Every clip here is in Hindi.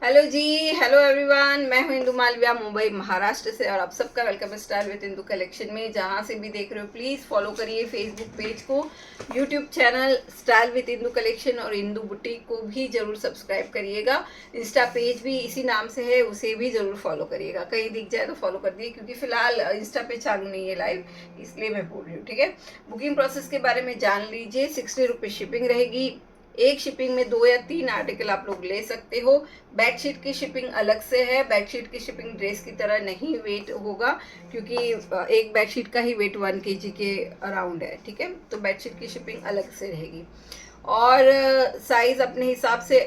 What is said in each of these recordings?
हेलो जी। हेलो एवरीवन, मैं हूं इंदु मालविया, मुंबई महाराष्ट्र से, और आप सबका वेलकम है स्टाइल विद इंदु कलेक्शन में। जहां से भी देख रहे हो प्लीज़ फॉलो करिए फेसबुक पेज को, YouTube channel style with Indu collection, और इंदु बुटीक को भी जरूर सब्सक्राइब करिएगा। इंस्टा पेज भी इसी नाम से है, उसे भी जरूर फॉलो करिएगा। कहीं दिख जाए तो फॉलो कर दिए, क्योंकि फिलहाल इंस्टा पे चालू नहीं है लाइव, इसलिए मैं बोल रही हूँ। ठीक है, बुकिंग प्रोसेस के बारे में जान लीजिए। 60 रुपये शिपिंग रहेगी। एक शिपिंग में 2 या 3 आर्टिकल आप लोग ले सकते हो। बेडशीट की शिपिंग अलग से है। बेडशीट की शिपिंग ड्रेस की तरह नहीं वेट होगा, क्योंकि एक बेडशीट का ही वेट 1 kg के अराउंड है। ठीक है, तो बेडशीट की शिपिंग अलग से रहेगी। और साइज अपने हिसाब से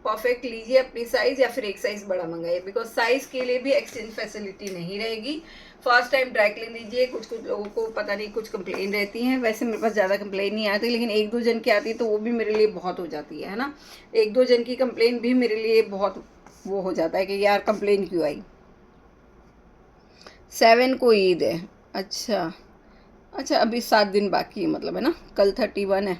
परफेक्ट लीजिए, अपनी साइज, या फिर एक साइज बड़ा मंगाइए, बिकॉज साइज के लिए भी एक्सचेंज फैसिलिटी नहीं रहेगी। फर्स्ट टाइम ड्राई क्लीन दीजिए। कुछ कुछ लोगों को पता नहीं कुछ कंप्लेन रहती हैं। वैसे मेरे पास ज़्यादा कंप्लेन नहीं आती, लेकिन एक दो जन की आती है तो वो भी मेरे लिए बहुत हो जाती है ना। एक दो जन की कंप्लेन भी मेरे लिए बहुत वो हो जाता है कि यार कंप्लेन क्यों आई। 7 को ईद है। अच्छा अच्छा, अभी 7 दिन बाकी है, मतलब है ना, कल 31 है।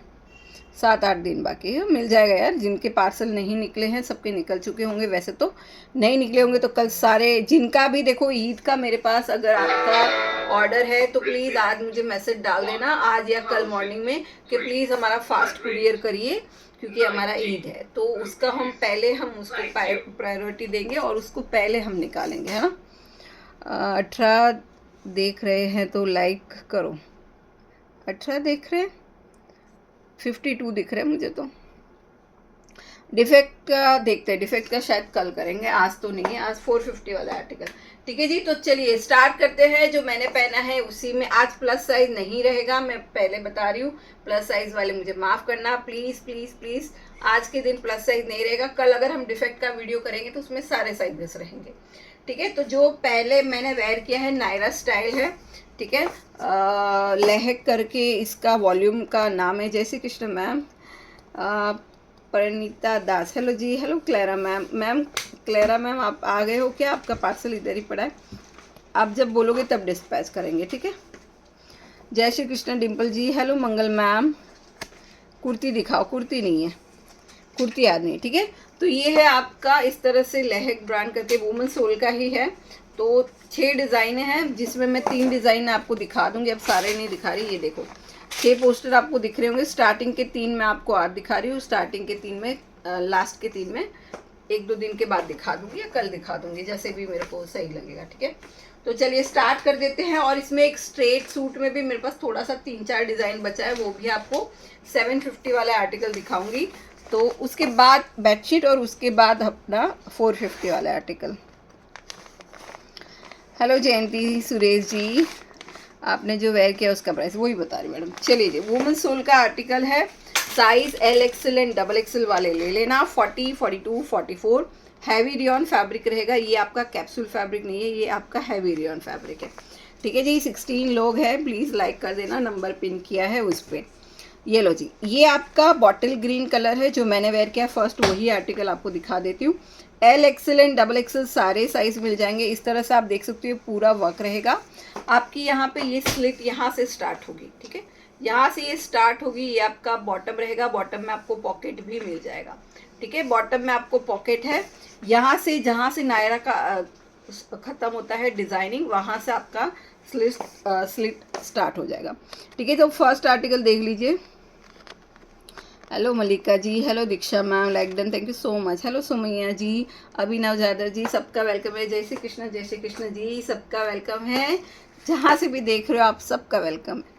7-8 दिन बाकी है, मिल जाएगा यार। जिनके पार्सल नहीं निकले हैं सबके निकल चुके होंगे। वैसे तो नहीं निकले होंगे तो कल सारे, जिनका भी देखो ईद का मेरे पास अगर आपका ऑर्डर है तो प्लीज़ आज मुझे मैसेज डाल देना, आज या कल मॉर्निंग में, कि प्लीज़ हमारा फास्ट कुरियर करिए, क्योंकि हमारा ईद है। तो उसका हम उसको प्रायोरिटी देंगे और उसको पहले हम निकालेंगे, है ना। 18 देख रहे हैं तो लाइक करो। 18 देख रहे हैं, 52 दिख रहे हैं मुझे तो। डिफेक्ट का देखते हैं, डिफेक्ट का शायद कल करेंगे, आज तो नहीं है। आज 450 वाला आर्टिकल। ठीक है जी, तो चलिए स्टार्ट करते हैं। जो मैंने पहना है उसी में आज प्लस साइज नहीं रहेगा, मैं पहले बता रही हूँ। प्लस साइज वाले मुझे माफ करना, प्लीज प्लीज प्लीज। आज के दिन प्लस साइज नहीं रहेगा। कल अगर हम डिफेक्ट का वीडियो करेंगे तो उसमें सारे साइजेस रहेंगे। ठीक है, तो जो पहले मैंने वेयर किया है नायरा स्टाइल है। ठीक है, लहक करके इसका वॉल्यूम का नाम है। जय Shri Krishna ma'am. Parineeta Das, hello ji. Hello Clara ma'am. Ma'am Clara ma'am, आप आ गए हो क्या? आपका पार्सल इधर ही पड़ा है, आप जब बोलोगे तब डिस्पैच करेंगे। ठीक है, जय श्री कृष्ण डिम्पल जी। हेलो मंगल मैम। कुर्ती दिखाओ। कुर्ती नहीं है, कुर्ती याद नहीं। ठीक है, तो ये है आपका इस तरह से लहक ब्रांड करके, वुमन सोल का ही है। तो 6 डिज़ाइन हैं, जिसमें मैं 3 डिज़ाइन आपको दिखा दूंगी। अब सारे नहीं दिखा रही, ये देखो 6 पोस्टर आपको दिख रहे होंगे। स्टार्टिंग के 3 मैं आपको आज दिखा रही हूँ, स्टार्टिंग के 3 में, लास्ट के 3 में 1-2 दिन के बाद दिखा दूंगी, या कल दिखा दूंगी, जैसे भी मेरे को सही लगेगा। ठीक है, तो चलिए स्टार्ट कर देते हैं। और इसमें एक स्ट्रेट सूट में भी मेरे पास थोड़ा सा 3-4 डिज़ाइन बचा है, वो भी आपको 750 वाले आर्टिकल दिखाऊंगी। तो उसके बाद बेडशीट, और उसके बाद अपना 450 वाला आर्टिकल। हेलो जयंती सुरेश जी, आपने जो वेयर किया उसका प्राइस वही बता रही मैडम। चलिए जी, वुमन सोल का आर्टिकल है। साइज LXL एंड XXL वाले ले लेना। 40, 42, 44 हैवी रियॉन फैब्रिक रहेगा। ये आपका कैप्सूल फैब्रिक नहीं है, ये आपका हैवी रियॉन फैब्रिक है। ठीक है जी, 16 लोग हैं, प्लीज़ लाइक कर देना, नंबर पिन किया है उस पर। ये लो जी, ये आपका बॉटल ग्रीन कलर है जो मैंने वेयर किया फर्स्ट, वही आर्टिकल आपको दिखा देती हूँ। LXL एंड XXL सारे साइज मिल जाएंगे। इस तरह से आप देख सकते हो, पूरा वर्क रहेगा आपकी। यहाँ पे ये स्लिट यहाँ से स्टार्ट होगी। ठीक है, यहाँ से ये स्टार्ट होगी, ये आपका बॉटम रहेगा। बॉटम में आपको पॉकेट भी मिल जाएगा। ठीक है, बॉटम में आपको पॉकेट है। यहाँ से जहाँ से नायरा का ख़त्म होता है डिज़ाइनिंग, वहाँ से आपका स्लिट स्टार्ट हो जाएगा। ठीक है, तो फर्स्ट आर्टिकल देख लीजिए। Hello Malika ji, hello Diksha ma'am, like done, thank you so much. Hello Sumaiya ji, Abhinav Jadhav ji, सबका वेलकम है। जय श्री कृष्ण जी, सबका वेलकम है। जहाँ से भी देख रहे हो आप, सबका वेलकम है।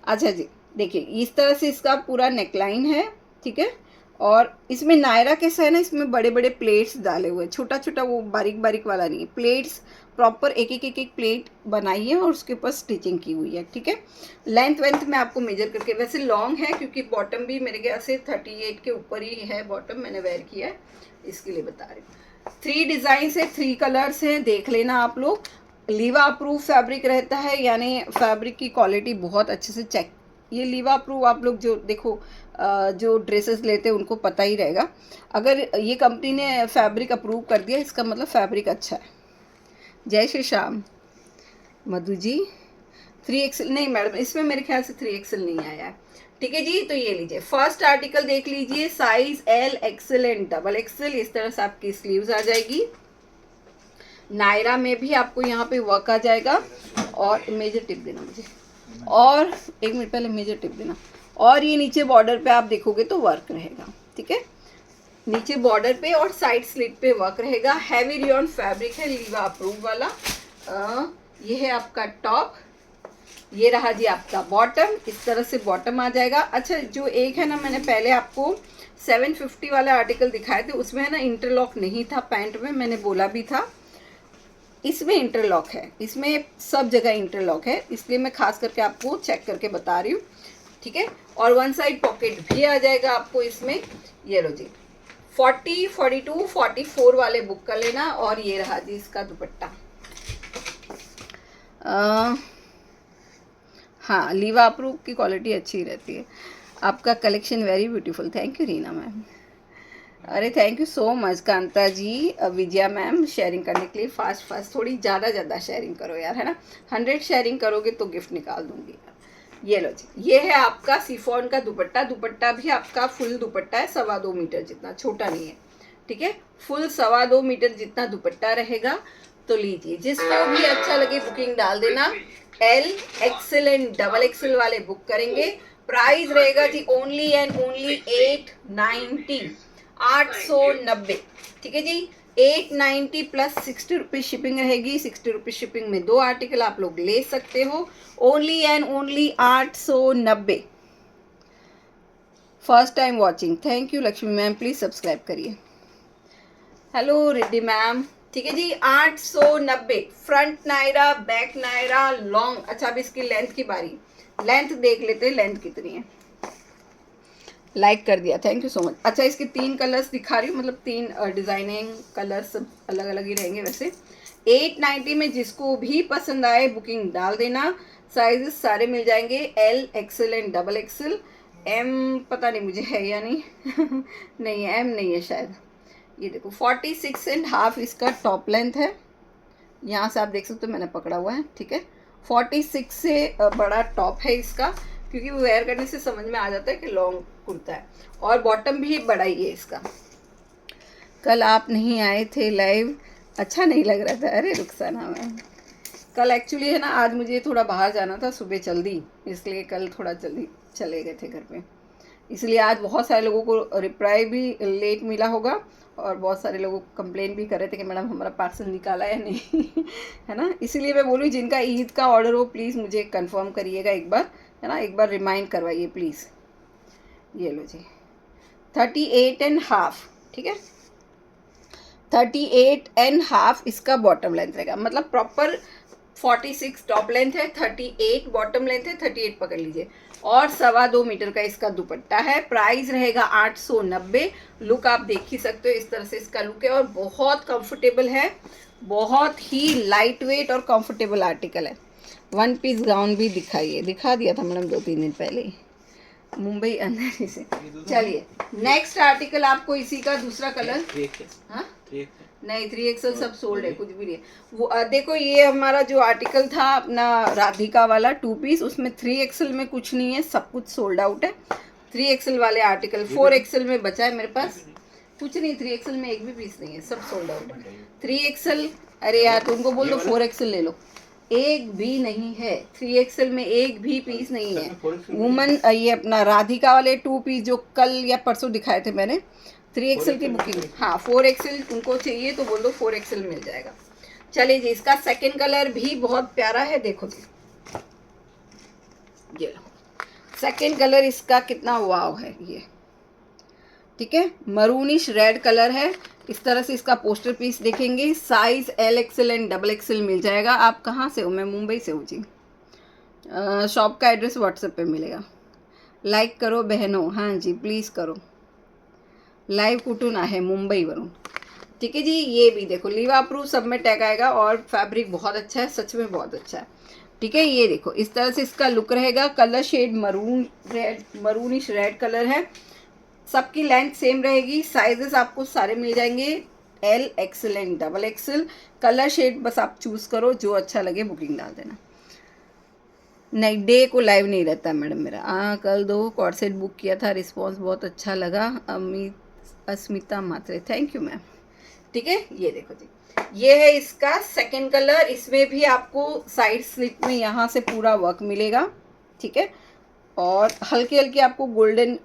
अच्छा जी, देखिए इस तरह से इसका पूरा नेकलाइन है। ठीक है, और इसमें नायरा कैसा है ना, इसमें बड़े बड़े प्लेट्स डाले हुए हैं। छोटा छोटा वो बारीक बारीक वाला नहीं है, प्लेट्स प्रॉपर एक एक एक एक प्लेट बनाई है और उसके ऊपर स्टिचिंग की हुई है। ठीक है, लेंथ वेंथ में आपको मेजर करके, वैसे लॉन्ग है क्योंकि बॉटम भी मेरे ख्याल से 38 के ऊपर ही है बॉटम, मैंने वेयर किया है, इसके लिए बता रही हूँ। 3 डिज़ाइन है, 3 कलर्स हैं, देख लेना आप लोग। लीवा अप्रूव फैब्रिक रहता है, यानी फैब्रिक की क्वालिटी बहुत अच्छे से चेक। ये लीवा अप्रूव आप लोग जो देखो, जो ड्रेसेस लेते हैं उनको पता ही रहेगा। अगर ये कंपनी ने फैब्रिक अप्रूव कर दिया, इसका मतलब फैब्रिक अच्छा है। जय श्री श्याम मधु जी। 3XL नहीं मैडम, इसमें मेरे ख्याल से 3XL नहीं आया है। ठीक है जी। तो ये लीजिए फर्स्ट आर्टिकल देख लीजिए, size L XL and double XL. इस तरह से आपकी स्लीव्स आ जाएगी। नायरा में भी आपको यहाँ पे वर्क आ जाएगा। और मेजर टिप देना मुझे, और एक मिनट पहले मेजर टिप देना। और ये नीचे बॉर्डर पे आप देखोगे तो वर्क रहेगा, ठीक है। नीचे बॉर्डर पे और साइड स्लिट पे वर्क रहेगा। हैवी रियॉन फैब्रिक है, लीवा अप्रूव वाला। ये है आपका टॉप, ये रहा जी आपका बॉटम। इस तरह से बॉटम आ जाएगा। अच्छा, जो एक है ना, मैंने पहले आपको 750 वाला आर्टिकल दिखाए थे, उसमें है ना इंटरलॉक नहीं था पैंट में, मैंने बोला भी था। इसमें इंटरलॉक है, इसमें सब जगह इंटरलॉक है, इसलिए मैं खास करके आपको चेक करके बता रही हूँ, ठीक है। और वन साइड पॉकेट भी आ जाएगा आपको इसमें। ये लो जी 40, 42, 44 वाले बुक कर लेना। और ये रहा जी इसका दुपट्टा। हाँ, लीवा अप्रूव की क्वालिटी अच्छी रहती है। आपका collection very beautiful. Thank you Reena ma'am. अरे thank you so much Kanta ji, Vijaya ma'am, sharing करने के लिए। फास्ट थोड़ी ज़्यादा शेयरिंग करो यार, है ना। 100 शेयरिंग करोगे तो गिफ्ट निकाल दूंगी यार। ये लो जी, ये है आपका सिफॉन का दुपट्टा। दुपट्टा भी आपका फुल दुपट्टा है, 2.25 मीटर जितना, छोटा नहीं है, ठीक है। फुल 2.25 मीटर जितना दुपट्टा रहेगा। तो लीजिए, जिसको भी अच्छा लगे बुकिंग डाल देना। L XL and double XL वाले बुक करेंगे। प्राइस रहेगा जी ओनली एंड ओनली 890, 890, ठीक है जी। 890 प्लस 60 रुपीज शिपिंग रहेगी। 60 रुपीज शिपिंग में 2 आर्टिकल आप लोग ले सकते हो। Only and only 890। First time watching, thank you Lakshmi ma'am, please subscribe करिए। हेलो रिद्धि मैम, ठीक है जी। 890 front Naira, back Naira, long. अच्छा, अब इसकी लेंथ की बारी, लेंथ देख लेते हैं लेंथ कितनी है। लाइक कर दिया, थैंक यू सो मच। अच्छा, इसके 3 कलर्स दिखा रही हूँ, मतलब 3 डिजाइनिंग कलर्स सब अलग अलग ही रहेंगे वैसे। 890 में जिसको भी पसंद आए बुकिंग डाल देना। साइजेस सारे मिल जाएंगे, L XL and double XL. M पता नहीं मुझे है या नहीं नहीं है, एम नहीं है शायद। ये देखो 46.5 इसका टॉप लेंथ है। यहाँ से आप देख सकते हो, मैंने पकड़ा हुआ है, ठीक है। 46 से बड़ा टॉप है इसका, क्योंकि वो वेयर करने से समझ में आ जाता है कि लॉन्ग कुर्ता है। और बॉटम भी बड़ा ही है इसका। कल आप नहीं आए थे लाइव, अच्छा नहीं लग रहा था। अरे रुखसाना मैम, कल एक्चुअली है ना, आज मुझे थोड़ा बाहर जाना था सुबह जल्दी, इसलिए कल थोड़ा जल्दी चले गए थे घर पे। इसलिए आज बहुत सारे लोगों को रिप्लाई भी लेट मिला होगा, और बहुत सारे लोग कंप्लेन भी कर रहे थे कि मैडम हमारा पार्सल निकाला है नहीं है ना। इसीलिए मैं बोलूँ, जिनका ईद का ऑर्डर हो प्लीज़ मुझे कंफर्म करिएगा एक बार, है ना, एक बार रिमाइंड करवाइए प्लीज़। ये लो जी 38.5, ठीक है। 38.5 इसका बॉटम लेंथ रहेगा, मतलब प्रॉपर 46 टॉप लेंथ है, 38 बॉटम लेंथ है, 38 पकड़ लीजिए। और 2.25 मीटर का इसका दुपट्टा है। प्राइस रहेगा 890। लुक आप देख ही सकते हो, इस तरह से इसका लुक है। और बहुत कंफर्टेबल है, बहुत ही लाइट वेट और कंफर्टेबल आर्टिकल है। 1 पीस गाउन भी दिखा दिया था मैडम 2-3 दिन पहले ही, मुंबई अंदर से। चलिए नेक्स्ट आर्टिकल आपको इसी का दूसरा कलर। हाँ नहीं, 3XL सब सोल्ड है, कुछ भी नहीं है वो। देखो, ये हमारा जो आर्टिकल था अपना राधिका वाला 2 पीस, उसमें 3XL में कुछ नहीं है, सब कुछ सोल्ड आउट है। 3XL वाले आर्टिकल 4XL में बचा है मेरे पास, कुछ नहीं। 3XL में एक भी पीस नहीं है, सब सोल्ड आउट है। 3XL, अरे यार तुमको बोल दो 4XL ले लो, एक भी नहीं है। 3XL में एक भी पीस नहीं है। वुमन ये अपना राधिका वाले 2 पीस जो कल या परसों दिखाए थे मैंने, 3XL की बुकिंग। हाँ 4XL उनको चाहिए तो बोल दो 4XL मिल जाएगा। चलिए जी, इसका सेकंड कलर भी बहुत प्यारा है, देखो जी, ये सेकंड कलर इसका कितना वाव है ये, ठीक है। मरूनिश रेड कलर है। इस तरह से इसका पोस्टर पीस देखेंगे। Size L XL and double XL मिल जाएगा। आप कहाँ से हो? मैं मुंबई से हूँ जी। शॉप का एड्रेस व्हाट्सएप पे मिलेगा। लाइक करो बहनों, हाँ जी प्लीज़ करो। लाइव कुटून आहे मुंबई वरून, ठीक है जी। ये भी देखो, लीवा अप्रूव सब में टैग आएगा। और फैब्रिक बहुत अच्छा है, सच में बहुत अच्छा है, ठीक है। ये देखो, इस तरह से इसका लुक रहेगा। Colour shade maroon red, maroonish red colour है। सबकी लेंथ सेम रहेगी। साइजेस आपको सारे मिल जाएंगे, L XL and double XL. Colour shade बस आप चूज़ करो, जो अच्छा लगे बुकिंग डाल देना। नहीं, डे को लाइव नहीं रहता मैडम मेरा। कल 2 कॉर्ड बुक किया था, रिस्पॉन्स बहुत अच्छा लगा। अस्मिता मात्रे, थैंक यू मैम। ठीक है, ये देखो जी, ये है इसका सेकंड कलर। इसमें भी आपको साइड स्लिट में यहाँ से पूरा वर्क मिलेगा। ठीक है, और हल्की हल्की आपको गोल्डन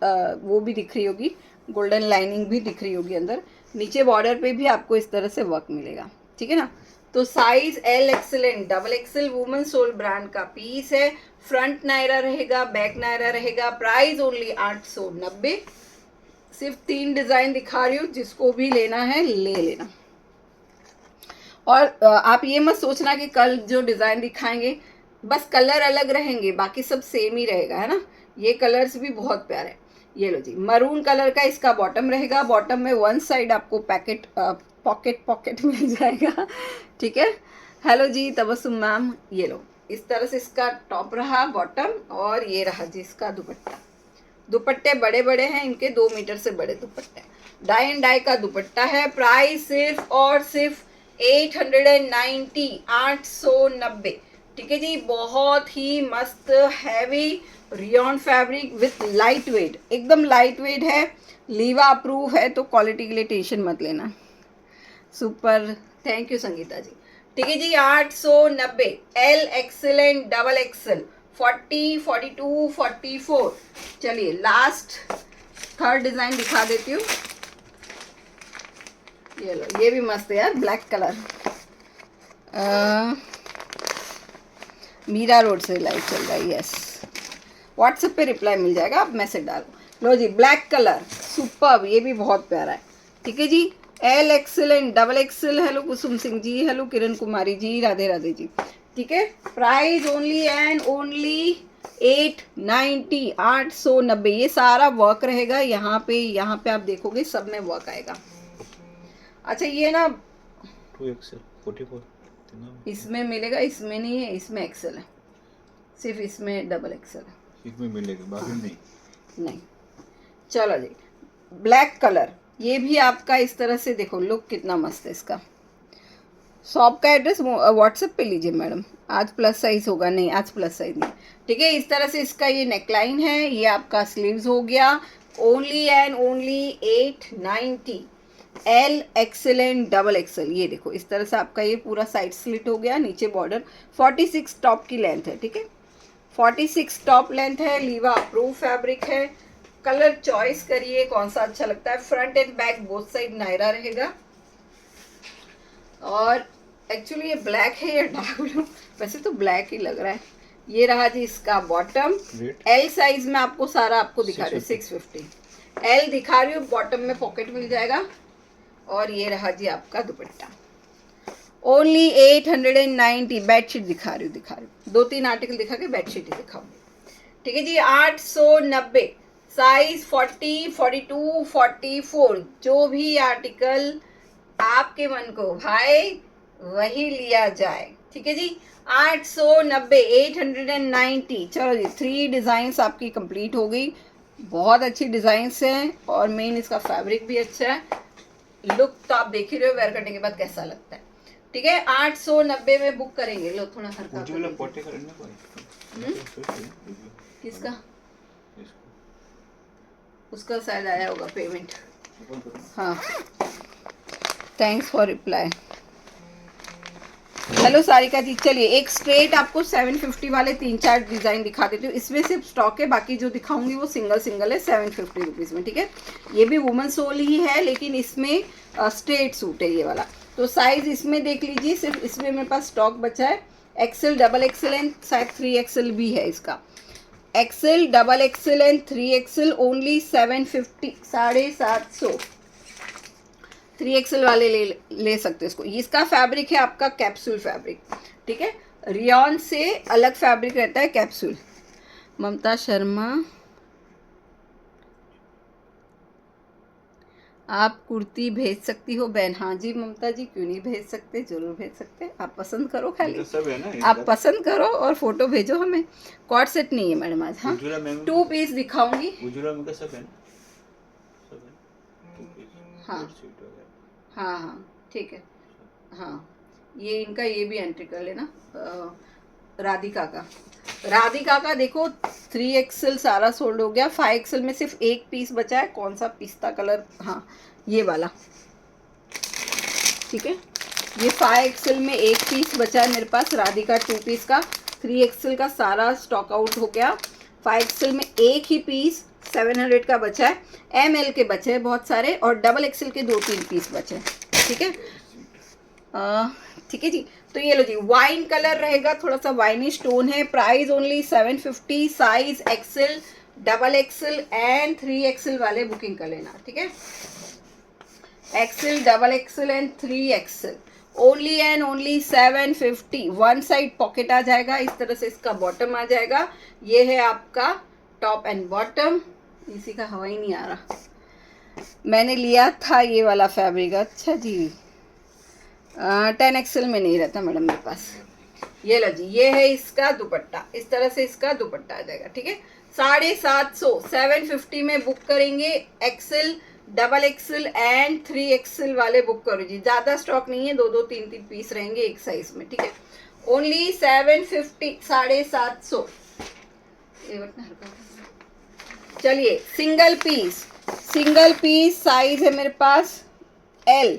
वो भी दिख रही होगी, गोल्डन लाइनिंग भी दिख रही होगी अंदर। नीचे बॉर्डर पे भी आपको इस तरह से वर्क मिलेगा। ठीक है ना। तो size L XL double XL women soul brand का पीस है। फ्रंट नायरा रहेगा, बैक नायरा रहेगा। Price only 890। सिर्फ 3 डिजाइन दिखा रही हूँ, जिसको भी लेना है ले लेना। और आप ये मत सोचना कि कल जो डिजाइन दिखाएंगे बस कलर अलग रहेंगे, बाकी सब सेम ही रहेगा, है ना। ये कलर्स भी बहुत प्यारे हैं। ये लो जी, मरून कलर का इसका बॉटम रहेगा। बॉटम में वन साइड आपको पॉकेट मिल जाएगा। ठीक है। हेलो जी तबस्सुम मैम, ये लो इस तरह से इसका टॉप रहा, बॉटम, और ये रहा जी इसका दुपट्टा। दुपट्टे बड़े बड़े हैं इनके, 2 मीटर से बड़े दुपट्टे। डाई एंड डाई का दुपट्टा है। प्राइस सिर्फ और सिर्फ 890, 890। ठीक है जी, बहुत ही मस्त heavy rayon fabric with light weight, एकदम लाइट वेट है। लीवा अप्रूव है, तो क्वालिटी के लिए टेंशन मत लेना। सुपर, थैंक यू संगीता जी। ठीक है जी, 890। L XL double Excel 40, 42, 44। चलिए लास्ट थर्ड डिजाइन दिखा देती हूँ। ये लो, ये भी मस्त है यार, ब्लैक कलर। मीरा रोड से लाइव चल रहा है, यस। व्हाट्सएप पे रिप्लाई मिल जाएगा, आप मैसेज डालो। लो जी, ब्लैक कलर सुपर, ये भी बहुत प्यारा है। ठीक है जी, L XL double XL. Hello Kusum Singh ji, hello Kiran Kumari ji, Radhe Radhe ji. ठीक है, प्राइस ओनली एंड ओनली 890, 890। ये सारा वर्क रहेगा यहाँ पे आप देखोगे सब में वर्क आएगा। अच्छा ये ना 2XL 44 इसमें मिलेगा, इसमें नहीं है, इसमें एक्सेल है, सिर्फ इसमें डबल एक्सेल है। इसमें मिलेगा, बाकी नहीं। नहीं, चलो जी, ब्लैक कलर। ये भी आपका इस तरह से देखो, लुक कितना मस्त है इसका। शॉप का एड्रेस व्हाट्सएप पे लीजिए मैडम। आज प्लस साइज होगा, नहीं आज प्लस साइज नहीं। ठीक है, इस तरह से इसका ये नेकलाइन है, ये आपका स्लीव्स हो गया। Only and only 890। L XL double Excel. ये देखो इस तरह से आपका ये पूरा साइड स्लिट हो गया, नीचे बॉर्डर। 46 टॉप की लेंथ है। ठीक है, 46 टॉप लेंथ है। लीवा अप्रूव फैब्रिक है। कलर चॉइस करिए कौन सा अच्छा लगता है। Front and back both side Naira रहेगा। और एक्चुअली ये ब्लैक है या डार्क ब्लू, वैसे तो ब्लैक ही लग रहा है। ये रहा जी इसका बॉटम। एल साइज में आपको सारा आपको दिखा रही हूँ, 650 एल दिखा रही हूँ। बॉटम में पॉकेट मिल जाएगा। और ये रहा जी आपका दुपट्टा। ओनली 890। बेडशीट दिखा रही हूँ, 2-3 आर्टिकल दिखा के बेडशीट ही दिखाऊंगी। ठीक है जी, 890। साइज 40, 42, 44। जो भी आर्टिकल आपके मन को भाई वही लिया जाए। ठीक है जी, 890, 890। चलो जी, 3 डिजाइन्स आपकी कंप्लीट हो गई। बहुत अच्छी डिजाइन्स हैं, और मेन इसका फैब्रिक भी अच्छा है। लुक तो आप देख ही रहे हो, वेयर करने के बाद कैसा लगता है। ठीक है, 890 में बुक करेंगे। लो थोड़ा हल्का कर दीजिए। किसका? उसका शायद आया होगा पेमेंट। हाँ, thanks for reply. Hello Sarika ji. चलिए एक स्ट्रेट आपको 750 वाले 3-4 डिजाइन दिखा देती हूँ। इसमें सिर्फ स्टॉक है, बाकी जो दिखाऊंगी वो सिंगल सिंगल है 750 रुपीज़ में। ठीक है, ये भी वुमन सोल ही है, लेकिन इसमें स्ट्रेट सूट है ये वाला। तो साइज इसमें देख लीजिए, सिर्फ इसमें मेरे पास स्टॉक बचा है। एक्सेल, डबल एक्सेल एंड शायद 3XL भी है इसका। XL, double XL and 3XL only 750, 750। 3XL वाले ले सकते हो इसको। इसका फैब्रिक है आपका कैप्सूल फैब्रिक। ठीक है, रियॉन से अलग फैब्रिक रहता है कैप्सूल। ममता शर्मा, आप कुर्ती भेज सकती हो बहन? हाँ जी ममता जी, क्यों नहीं भेज सकते, जरूर भेज सकते। आप पसंद करो, खाली तो सब है ना, आप पसंद करो और फोटो भेजो हमें। कॉर्ड सेट नहीं है मैडम आज। हाँ, 2 पीस दिखाऊंगी। सब है ना, हाँ हाँ, ठीक है। हाँ, ये इनका ये भी एंट्री कर लेना। राधिका का देखो 3XL सारा सोल्ड हो गया। 5XL में सिर्फ एक पीस बचा है, कौन सा, पिस्ता कलर, हाँ ये वाला, ठीक है। ये 5XL में एक पीस बचा है मेरे पास राधिका 2 पीस का। 3XL का सारा स्टॉक आउट हो गया। 5XL में एक ही पीस 700 का बचा है। ML के बचे हैं बहुत सारे, और XXL के 2-3 पीस बचे हैं, ठीक है। ठीक है जी। तो ये लो जी, वाइन कलर रहेगा, थोड़ा सा वाइनी स्टोन है। Price only 750। Size XL, XXL and 3XL वाले बुकिंग कर लेना, ठीक है। XL, XXL and 3XL only and only 750। One side pocket आ जाएगा, इस तरह से इसका बॉटम आ जाएगा। ये है आपका टॉप एंड बॉटम। इसी का हवा ही नहीं आ रहा, मैंने लिया था ये वाला फैब्रिक, अच्छा जी। 10XL में नहीं रहता मैडम मेरे पास। ये लो जी, ये है इसका दुपट्टा, इस तरह से इसका दुपट्टा आ जाएगा, ठीक है। 750, 750 में बुक करेंगे। XL, XXL एंड 3XL वाले बुक करो जी। ज़्यादा स्टॉक नहीं है, 2-2, 3-3 पीस रहेंगे एक साइज में, ठीक है। ओनली 750, 750। चलिए, सिंगल पीस साइज है मेरे पास L।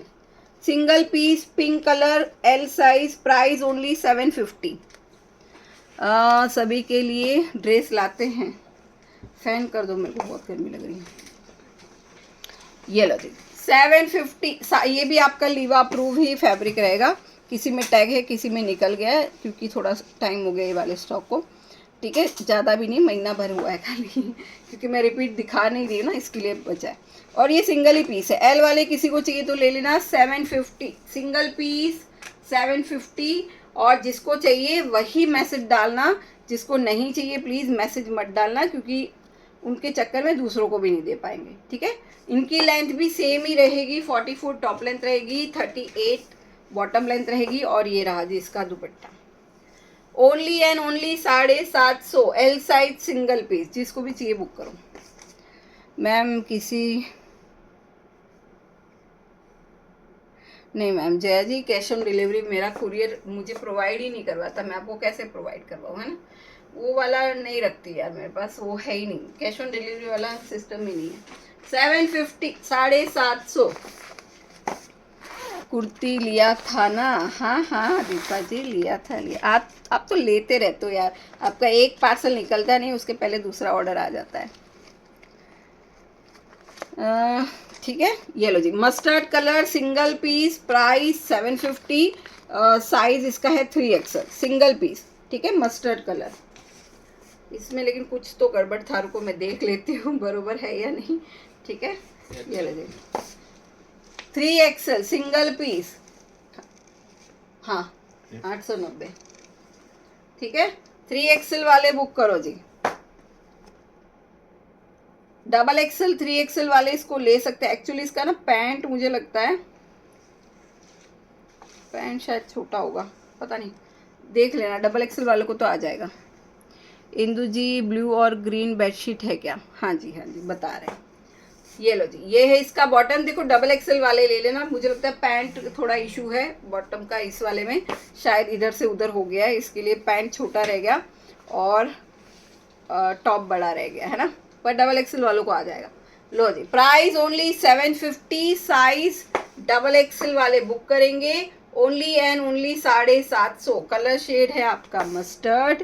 Single piece pink colour L size, price only 750। सभी के लिए ड्रेस लाते हैं। फैन कर दो, मेरे को बहुत गर्मी लग रही है। ये लो जी, 750। ये भी आपका लीवा अप्रूव ही फैब्रिक रहेगा। किसी में टैग है, किसी में निकल गया है, क्योंकि थोड़ा टाइम हो गया ये वाले स्टॉक को, ठीक है। ज़्यादा भी नहीं, महीना भर हुआ है खाली, क्योंकि मैं रिपीट दिखा नहीं रही हूँ ना, इसके लिए बचा है। और ये सिंगल ही पीस है। L वाले किसी को चाहिए तो ले लेना। 750 सिंगल पीस, 750। और जिसको चाहिए वही मैसेज डालना, जिसको नहीं चाहिए प्लीज़ मैसेज मत डालना, क्योंकि उनके चक्कर में दूसरों को भी नहीं दे पाएंगे, ठीक है। इनकी लेंथ भी सेम ही रहेगी, 44 टॉप लेंथ रहेगी, 38 बॉटम लेंथ रहेगी। और ये रहा जी इसका dupatta. Only and only 750। L size single piece, जिसको भी चाहिए बुक करो। मैम नहीं ma'am, Jaya ji cash on delivery मेरा कुरियर मुझे प्रोवाइड ही नहीं करवाता, मैं आपको कैसे प्रोवाइड करवाऊँ, है ना। वो वाला नहीं रखती यार मेरे पास, वो है ही नहीं, कैश ऑन डिलीवरी वाला सिस्टम ही नहीं है। 750, 750। कुर्ती लिया था ना, हाँ दीपा जी लिया था। आप तो लेते रहते हो यार, आपका एक पार्सल निकलता नहीं, उसके पहले दूसरा ऑर्डर आ जाता है। ठीक है। ये लो जी, mustard colour single piece, price 750। Size इसका है 3XL सिंगल पीस, ठीक है। मस्टर्ड कलर इसमें, लेकिन कुछ तो गड़बड़ था, रुको मैं देख लेती हूँ बरोबर है या नहीं, ठीक है। ये लो जी, 3XL सिंगल पीस, हाँ 890, ठीक है। 3XL वाले बुक करो जी। XXL 3XL वाले इसको ले सकते हैं। एक्चुअली इसका ना पैंट, मुझे लगता है पैंट शायद छोटा होगा, पता नहीं, देख लेना। XXL वाले को तो आ जाएगा। इंदु जी ब्लू और ग्रीन बेडशीट है क्या? हाँ जी बता रहे हैं। ये लो जी, ये है इसका बॉटम। देखो XXL वाले ले लेना, मुझे लगता है पैंट थोड़ा इशू है बॉटम का इस वाले में, शायद इधर से उधर हो गया है, इसके लिए पैंट छोटा रह गया और टॉप बड़ा रह गया है ना, पर XXL वालों को आ जाएगा। लो जी, प्राइस ओनली 750। साइज XXL वाले बुक करेंगे only and only 750। Colour shade है आपका मस्टर्ड,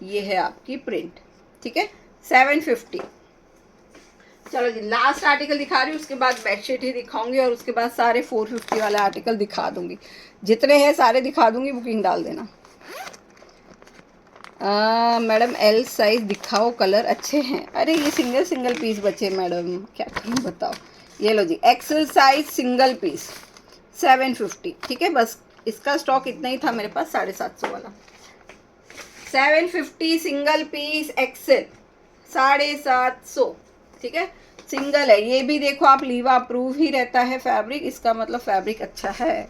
ये है आपकी प्रिंट, ठीक है। 750। चलो जी, लास्ट आर्टिकल दिखा रही हूँ, उसके बाद बेडशीट ही दिखाऊंगी और उसके बाद सारे 450 वाले आर्टिकल दिखा दूंगी। जितने हैं सारे दिखा दूंगी, बुकिंग डाल देना। मैडम L साइज दिखाओ, कलर अच्छे हैं। अरे ये सिंगल पीस बचे मैडम, क्या करूँ बताओ। ये लो जी, XL साइज सिंगल पीस 750, ठीक है। बस इसका स्टॉक इतना ही था मेरे पास, 750 वाला। 750 सिंगल पीस XL 750, ठीक है। सिंगल है ये भी, देखो आप, लीवा अप्रूव ही रहता है फैब्रिक, इसका मतलब फैब्रिक अच्छा है।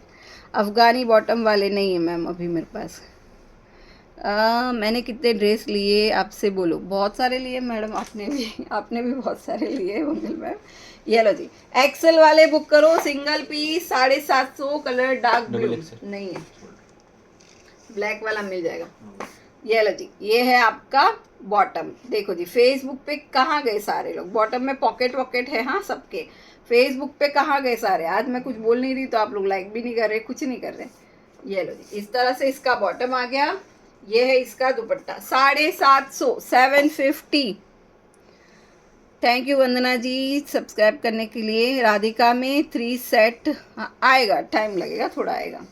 अफगानी बॉटम वाले नहीं है मैम अभी मेरे पास। मैंने कितने ड्रेस लिए आपसे बोलो? बहुत सारे लिए मैडम, आपने भी बहुत सारे लिए मंगल मैम। ये लो जी, XL वाले बुक करो, single piece 750। Colour dark blue नहीं है, ब्लैक वाला मिल जाएगा। ये लो जी, ये है आपका बॉटम। देखो जी, फेसबुक पे कहाँ गए सारे लोग, बॉटम में पॉकेट वॉकेट है हाँ सबके, फेसबुक पे कहाँ गए सारे। आज मैं कुछ बोल नहीं रही तो आप लोग लाइक भी नहीं कर रहे, कुछ नहीं कर रहे। ये लो जी, इस तरह से इसका बॉटम आ गया। ये है इसका dupatta 750, 750। Thank you Vandana ji subscribe करने के लिए। राधिका में 3 सेट आएगा, टाइम लगेगा, थोड़ा आएगा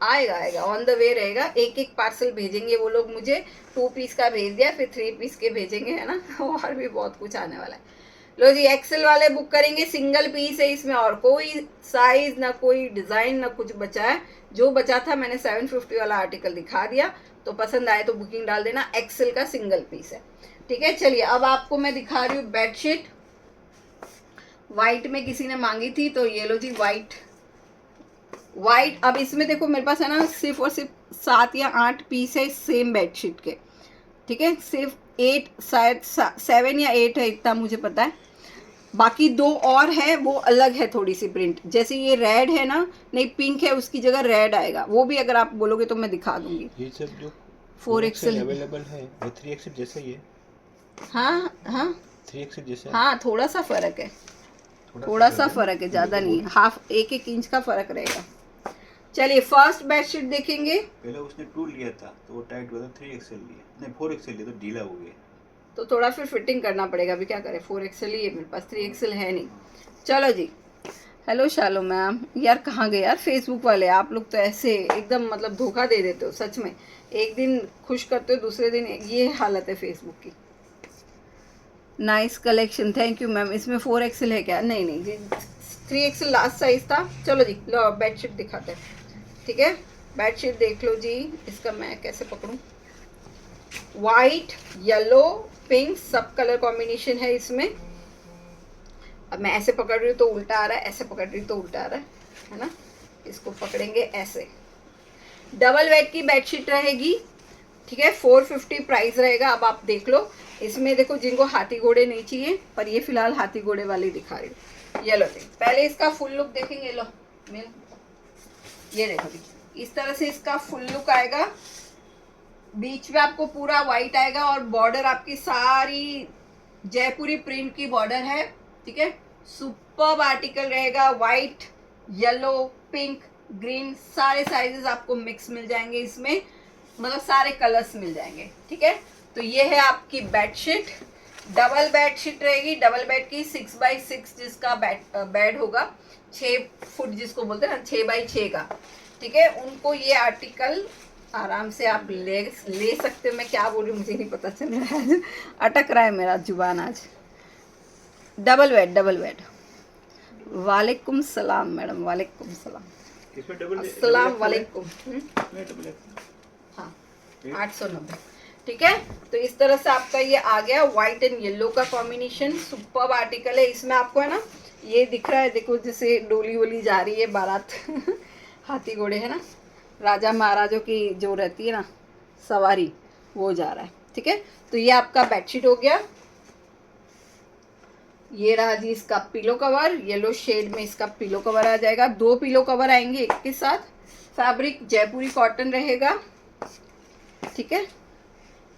आएगा ऑन द वे रहेगा। एक एक पार्सल भेजेंगे वो लोग मुझे, 2 पीस का भेज दिया, फिर 3 पीस के भेजेंगे, है ना। और भी बहुत कुछ आने वाला है। लो जी, एक्सेल वाले बुक करेंगे, सिंगल पीस है इसमें, और कोई साइज ना कोई डिज़ाइन ना कुछ बचा है। जो बचा था मैंने 750 वाला आर्टिकल दिखा दिया, तो पसंद आए तो बुकिंग डाल देना। एक्सेल का सिंगल पीस है, ठीक है। चलिए अब आपको मैं दिखा रही हूँ बेडशीट। वाइट में किसी ने मांगी थी, तो ये लो जी वाइट। अब इसमें देखो मेरे पास है ना सिर्फ और सिर्फ 7 या 8 पीस है सेम बेडशीट के, ठीक है। सिर्फ 8, शायद 7 या 8 है, इतना मुझे पता है। बाकी 2 और है, वो अलग है थोड़ी सी प्रिंट। जैसे ये रेड है ना, नहीं पिंक है, उसकी जगह रेड आएगा, वो भी अगर आप बोलोगे तो मैं दिखा दूंगी। ये सब जो 4XL अवेलेबल है वो 3XL जैसा ही है। हाँ हाँ 3XL जैसा हाँ, थोड़ा सा फर्क है, थोड़ा सा फर्क है, ज़्यादा नहीं है, हाफ 1 इंच का फर्क रहेगा। चलिए फर्स्ट बेडशीट देखेंगे। पहले उसने 2 लिया था तो वो टाइट हुआ था, 3XL लिया, नहीं 4XL लिया तो ढीला हो गया। तो थोड़ा फिर फिटिंग करना पड़ेगा, अभी क्या करें, 4XL ही है मेरे पास, 3XL है नहीं। चलो जी, हेलो शालो मैम। यार कहाँ गए यार फेसबुक वाले, आप लोग तो ऐसे एकदम मतलब धोखा दे देते हो सच में। एक दिन खुश करते हो, दूसरे दिन ये हालत है फेसबुक की। Nice collection, thank you ma'am. इसमें 4XL है क्या? नहीं नहीं जी, 3XL लास्ट साइज था। चलो जी, लो बेडशीट दिखाते हैं, ठीक है। बेडशीट देख लो जी, इसका मैं कैसे पकड़ूं। वाइट, येलो, पिंक सब कलर कॉम्बिनेशन है इसमें। अब मैं ऐसे पकड़ रही हूँ तो उल्टा आ रहा है, ऐसे पकड़ रही हूँ तो उल्टा आ रहा है ना। इसको पकड़ेंगे ऐसे। डबल बेड की बेडशीट रहेगी, ठीक है। 450 प्राइस रहेगा। अब आप देख लो, इसमें देखो जिनको हाथी घोड़े नहीं चाहिए, पर ये फिलहाल हाथी घोड़े वाली दिखा रही हूँ। ये लो जी, पहले इसका फुल लुक देखेंगे। लो ये देखो जी, इस तरह से इसका फुल लुक आएगा। बीच में आपको पूरा वाइट आएगा और बॉर्डर आपकी सारी जयपुरी प्रिंट की बॉर्डर है, ठीक है। सुपर्ब आर्टिकल रहेगा। वाइट, येलो, पिंक, ग्रीन सारे साइजेस आपको मिक्स मिल जाएंगे इसमें, मतलब सारे कलर्स मिल जाएंगे, ठीक है। तो ये है आपकी बेडशीट। डबल बेडशीट रहेगी, डबल बेड की 6x6 जिसका बेड होगा, 6 फुट जिसको बोलते हैं ना, 6x6 का, ठीक है। उनको ये आर्टिकल आराम से आप ले सकते हो। मैं क्या बोल रही हूँ मुझे नहीं पता चल रहा है, अटक रहा है मेरा जुबान आज। Double bed. वालेकुम सलाम मैडम, वालेकुम सलाम, इसमें डबल अस्सलाम वालेकुम। हाँ 890, ठीक है। तो इस तरह से आपका ये आ गया, व्हाइट एंड येलो का कॉम्बिनेशन। सुपर्ब आर्टिकल है। इसमें आपको है ना, ये दिख रहा है देखो, जैसे डोली वोली जा रही है, बारात हाथी घोड़े है ना, राजा महाराजों की जो रहती है ना सवारी, वो जा रहा है, ठीक है। तो ये आपका बेडशीट हो गया। ये रहा जी इसका पिलो कवर, येलो शेड में इसका पिलो कवर आ जाएगा। 2 पिलो कवर आएंगे एक के साथ। फैब्रिक जयपुरी कॉटन रहेगा, ठीक है।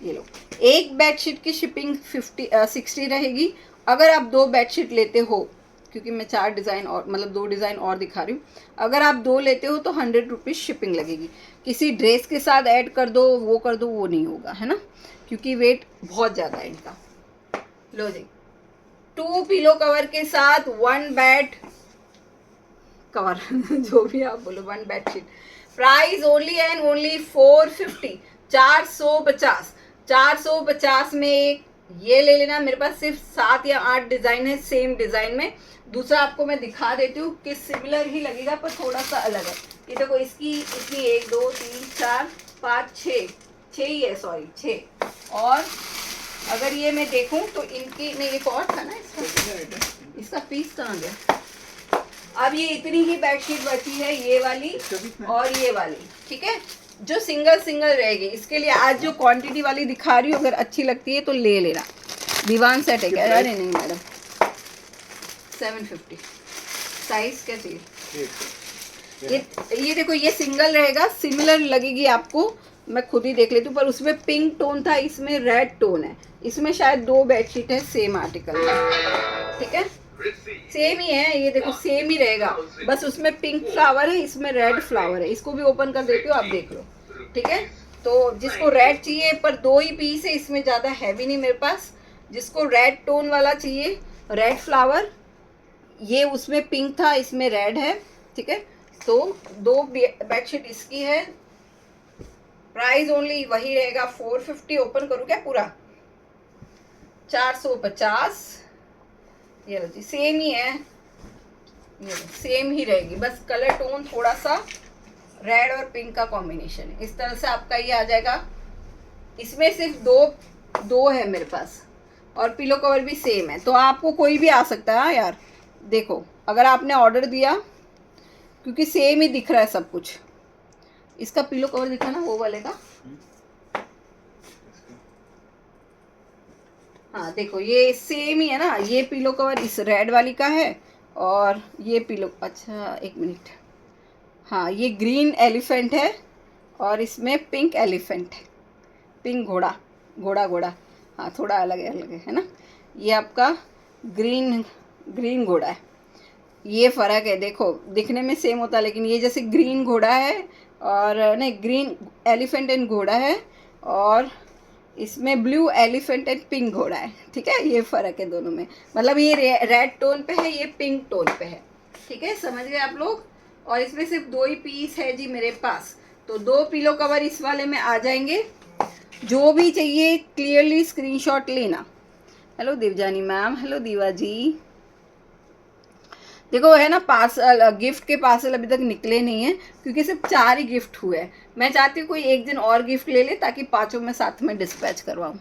ये लो, एक बेडशीट की शिपिंग 60 रहेगी। अगर आप 2 बेडशीट लेते हो, क्योंकि मैं 4 डिज़ाइन और मतलब 2 डिज़ाइन और दिखा रही हूँ, अगर आप 2 लेते हो तो 100 रुपीज़ शिपिंग लगेगी। किसी ड्रेस के साथ ऐड कर दो, वो नहीं होगा, है ना, क्योंकि वेट बहुत ज़्यादा है इनका। लो जी, 2 पिलो कवर के साथ 1 बेड कवर जो भी आप बोलो, 1 bedsheet. Price only and only 450, 450। 450 में एक ये ले लेना। मेरे पास सिर्फ 7 या 8 डिज़ाइन है सेम डिज़ाइन में। दूसरा आपको मैं दिखा देती हूँ कि सिमिलर ही लगेगा पर थोड़ा सा अलग है। ये देखो, इसकी 1 2 3 4 5 6 ही है, सॉरी 6। और अगर ये मैं देखूं तो इनकी नहीं, एक और था ना इसका पीस कहाँ गया। अब ये इतनी ही बेडशीट बची है, ये वाली और ये वाली, ठीक है, जो सिंगल रहेगी। इसके लिए आज जो क्वांटिटी वाली दिखा रही हूँ, अगर अच्छी लगती है तो ले लेना। दीवान सेट है क्या? अरे नहीं मैडम, 750। साइज क्या चाहिए? ये देखो, ये सिंगल रहेगा, सिमिलर लगेगी आपको मैं खुद ही देख लेती हूँ, पर उसमें पिंक टोन था, इसमें रेड टोन है। इसमें शायद 2 बेडशीट है सेम आर्टिकल में, ठीक है, सेम ही है, ये देखो सेम ही रहेगा, बस उसमें पिंक फ्लावर है, इसमें रेड फ्लावर है। इसको भी ओपन कर देती हूँ, आप देख लो, ठीक है। तो जिसको रेड चाहिए, पर 2 ही पीस है, इसमें ज़्यादा हैवी नहीं मेरे पास। जिसको रेड टोन वाला चाहिए, रेड फ्लावर, ये उसमें पिंक था, इसमें रेड है, ठीक है। तो 2 बेडशीट इसकी है, प्राइस ओनली वही रहेगा 450। ओपन करूँ क्या पूरा? 450। ये लो जी, सेम ही है, ये सेम ही रहेगी, बस कलर टोन थोड़ा सा रेड और पिंक का कॉम्बिनेशन है। इस तरह से आपका ये आ जाएगा। इसमें सिर्फ दो है मेरे पास, और पिलो कवर भी सेम है, तो आपको कोई भी आ सकता है। हाँ यार, देखो अगर आपने ऑर्डर दिया, क्योंकि सेम ही दिख रहा है सब कुछ। इसका पिलो कवर दिखा ना, वो वाले का। हाँ देखो, ये सेम ही है ना, ये पिलो कवर इस रेड वाली का है, और ये पिलो, अच्छा एक मिनट, हाँ ये ग्रीन एलिफेंट है, और इसमें पिंक एलिफेंट है, पिंक घोड़ा घोड़ा घोड़ा, हाँ थोड़ा अलग है ना। ये आपका ग्रीन घोड़ा है, ये फ़र्क है। देखो दिखने में सेम होता है, लेकिन ये जैसे ग्रीन घोड़ा है, और नहीं ग्रीन एलिफेंट एंड घोड़ा है, और इसमें ब्लू एलिफेंट एंड पिंक घोड़ा है, ठीक है। ये फ़र्क है दोनों में, मतलब ये रेड टोन पे है, ये पिंक टोन पे है, ठीक है, समझ गए आप लोग। और इसमें सिर्फ 2 ही पीस है जी मेरे पास, तो 2 पिलो कवर इस वाले में आ जाएंगे। जो भी चाहिए क्लियरली स्क्रीनशॉट लेना। हेलो देवजानी मैम, हेलो दीवा जी। देखो है ना, पार्सल, गिफ्ट के पार्सल अभी तक निकले नहीं है, क्योंकि सिर्फ 4 ही गिफ्ट हुए हैं। मैं चाहती हूँ कोई एक दिन और गिफ्ट ले ले, ताकि 5 में साथ में डिस्पैच करवाऊँ।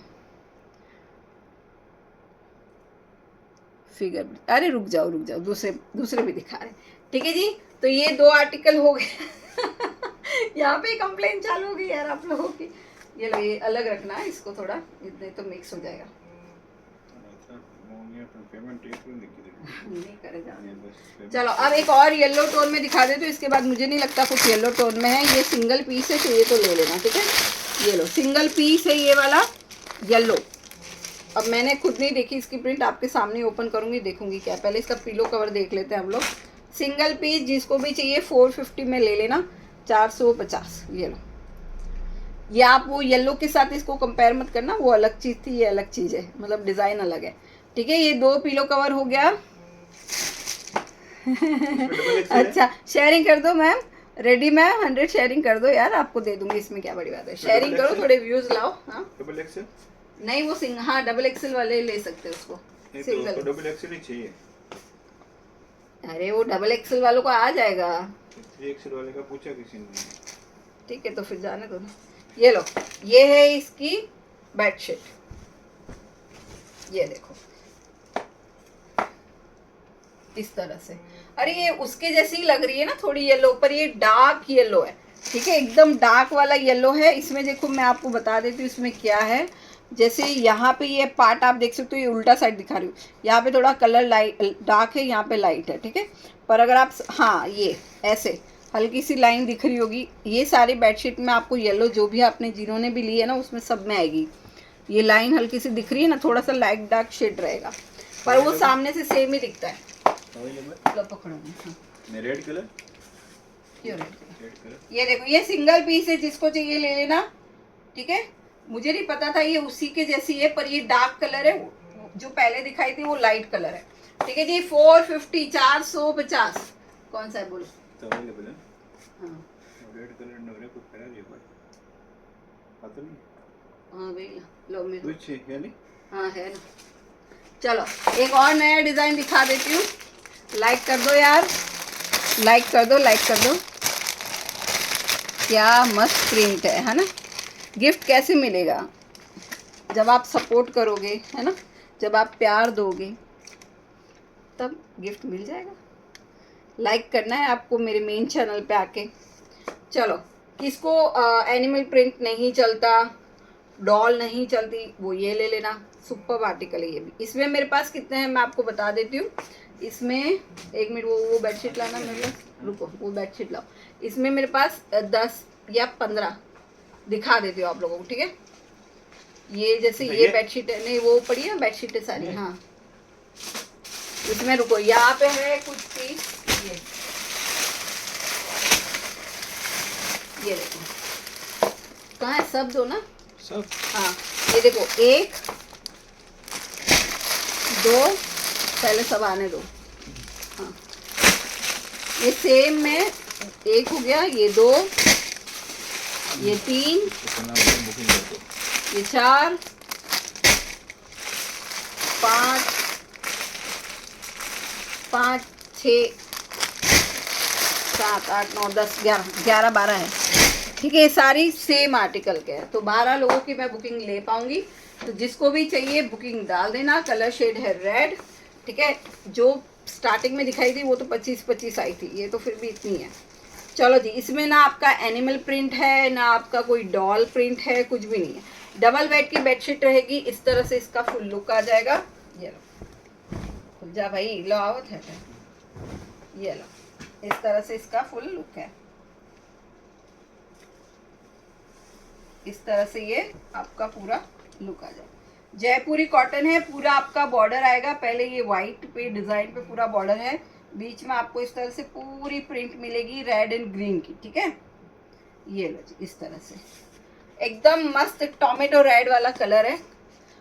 फिगर, अरे रुक जाओ दूसरे भी दिखा रहे, ठीक है जी। तो ये 2 आर्टिकल हो गए। यहाँ पे कंप्लेन चालू हो गई यार आप लोगों की। ये लो, ये अलग रखना है इसको थोड़ा, इतने तो मिक्स हो जाएगा। नहीं करे जाने। चलो अब एक और येलो टोन में दिखा दे, तो इसके बाद मुझे नहीं लगता कुछ येलो टोन में है। ये सिंगल पीस है, चाहिए तो ले लेना, ठीक है। ये लो, सिंगल पीस है ये वाला येलो। अब मैंने खुद नहीं देखी इसकी प्रिंट, आपके सामने ओपन करूंगी, देखूंगी क्या। पहले इसका पिलो कवर देख लेते हैं हम लोग। सिंगल पीस जिसको भी चाहिए 450 में ले लेना, 450। ये लो, ये आप वो येलो के साथ इसको कंपेयर मत करना, वो अलग चीज़ थी, ये अलग चीज़ है, मतलब डिज़ाइन अलग है, ठीक है। ये 2 पिलो कवर हो गया। अच्छा शेयरिंग कर दो मैम, रेडी मैम, 100 शेयरिंग कर दो यार, आपको दे दूंगी, इसमें क्या बड़ी बात है। शेयरिंग करो, थोड़े व्यूज लाओ। हाँ डबल एक्सेल नहीं, वो हाँ डबल एक्सेल वाले ले सकते हो उसको, सिंगल। तो डबल एक्सेल ही चाहिए। अरे वो डबल एक्सेल वालों को आ जाएगा, 3 एक्सेल वाले का पूछा किसी ने। ठीक है, तो फिर जाने दो। ये लो, ये है इसकी बेडशीट, ये देखो इस तरह से। अरे ये उसके जैसी ही लग रही है ना थोड़ी येलो, पर ये डार्क येलो है, ठीक है, एकदम डार्क वाला येलो है। इसमें देखो मैं आपको बता देती हूँ इसमें क्या है। जैसे यहाँ पे ये पार्ट आप देख सकते हो, ये उल्टा साइड दिखा रही हूँ, यहाँ पे थोड़ा कलर लाइट डार्क है, यहाँ पे लाइट है, ठीक है। पर अगर आप, हाँ ये ऐसे हल्की सी लाइन दिख रही होगी, ये सारी बेडशीट में आपको येलो, जो भी आपने जिन्होंने भी ली है ना, उसमें सब में आएगी। ये लाइन हल्की सी दिख रही है ना, थोड़ा सा लाइट डार्क शेड रहेगा, पर वो सामने से सेम ही दिखता है। लो पकड़ो, हाँ रेड कलर, क्यों रेड कलर। ये देखो, ये सिंगल पीस है, जिसको चाहिए ले लेना, ठीक है। मुझे नहीं पता था ये उसी के जैसी है, पर ये डार्क कलर है, जो पहले दिखाई थी वो लाइट कलर है, ठीक है जी। 450, 450। कौन सा है बोलो? अवेलेबल है। हाँ रेड कलर नवरे को करा दिया भाई, पता नहीं। हाँ भाई लो मेरे कुछ है नहीं। हाँ है ना। चलो एक और नया डिज़ाइन दिखा देती हूँ, लाइक कर दो यार, लाइक कर दो, लाइक कर दो। क्या मस्त प्रिंट है ना। गिफ्ट कैसे मिलेगा? जब आप सपोर्ट करोगे, है ना, जब आप प्यार दोगे, तब गिफ्ट मिल जाएगा। लाइक करना है आपको मेरे मेन चैनल पे आके। चलो, किसको एनिमल प्रिंट नहीं चलता, डॉल नहीं चलती, वो ये ले लेना, सुपर आर्टिकल है ये भी। इसमें मेरे पास कितने हैं मैं आपको बता देती हूँ। इसमें एक मिनट, वो बेडशीट लाना मेरे पास, रुको वो बेडशीट लाओ। इसमें मेरे पास 10 या 15, दिखा देती हूँ आप लोगों को, ठीक है। ये जैसे ये भैया? बेडशीट है, नहीं वो पड़ी है बेडशीट है सारी, हाँ। इसमें रुको, यहाँ पे है कुछ पीस, ये देखो कहाँ है, सब दो ना, सब हाँ ये देखो, एक दो, पहले सब आने दो, हाँ ये सेम में एक हो गया, ये दो, ये तीन, बुकिंग कर दो। ये चार, पाँच, पाँच, छः, सात, आठ, नौ, 10, 11, 11, 12 है, ठीक है। ये सारी सेम आर्टिकल के हैं, तो 12 लोगों की मैं बुकिंग ले पाऊंगी। तो जिसको भी चाहिए बुकिंग डाल देना। कलर शेड है रेड, ठीक है। जो स्टार्टिंग में दिखाई थी वो तो 25-25 आई थी, ये तो फिर भी इतनी है। चलो जी, इसमें ना आपका एनिमल प्रिंट है ना आपका कोई डॉल प्रिंट है, कुछ भी नहीं है। डबल बेड की बेडशीट रहेगी, इस तरह से इसका फुल लुक आ जाएगा। ये लो, खुल जा भाई, लो आवत है, ये लो, इस तरह से इसका फुल लुक है। इस तरह से ये आपका पूरा लुक आ जाएगा। जयपुरी कॉटन है, पूरा आपका बॉर्डर आएगा। पहले ये वाइट पे डिजाइन पे पूरा बॉर्डर है, बीच में आपको इस तरह से पूरी प्रिंट मिलेगी रेड एंड ग्रीन की, ठीक है। ये लो जी, इस तरह से एकदम मस्त टोमेटो रेड वाला कलर है।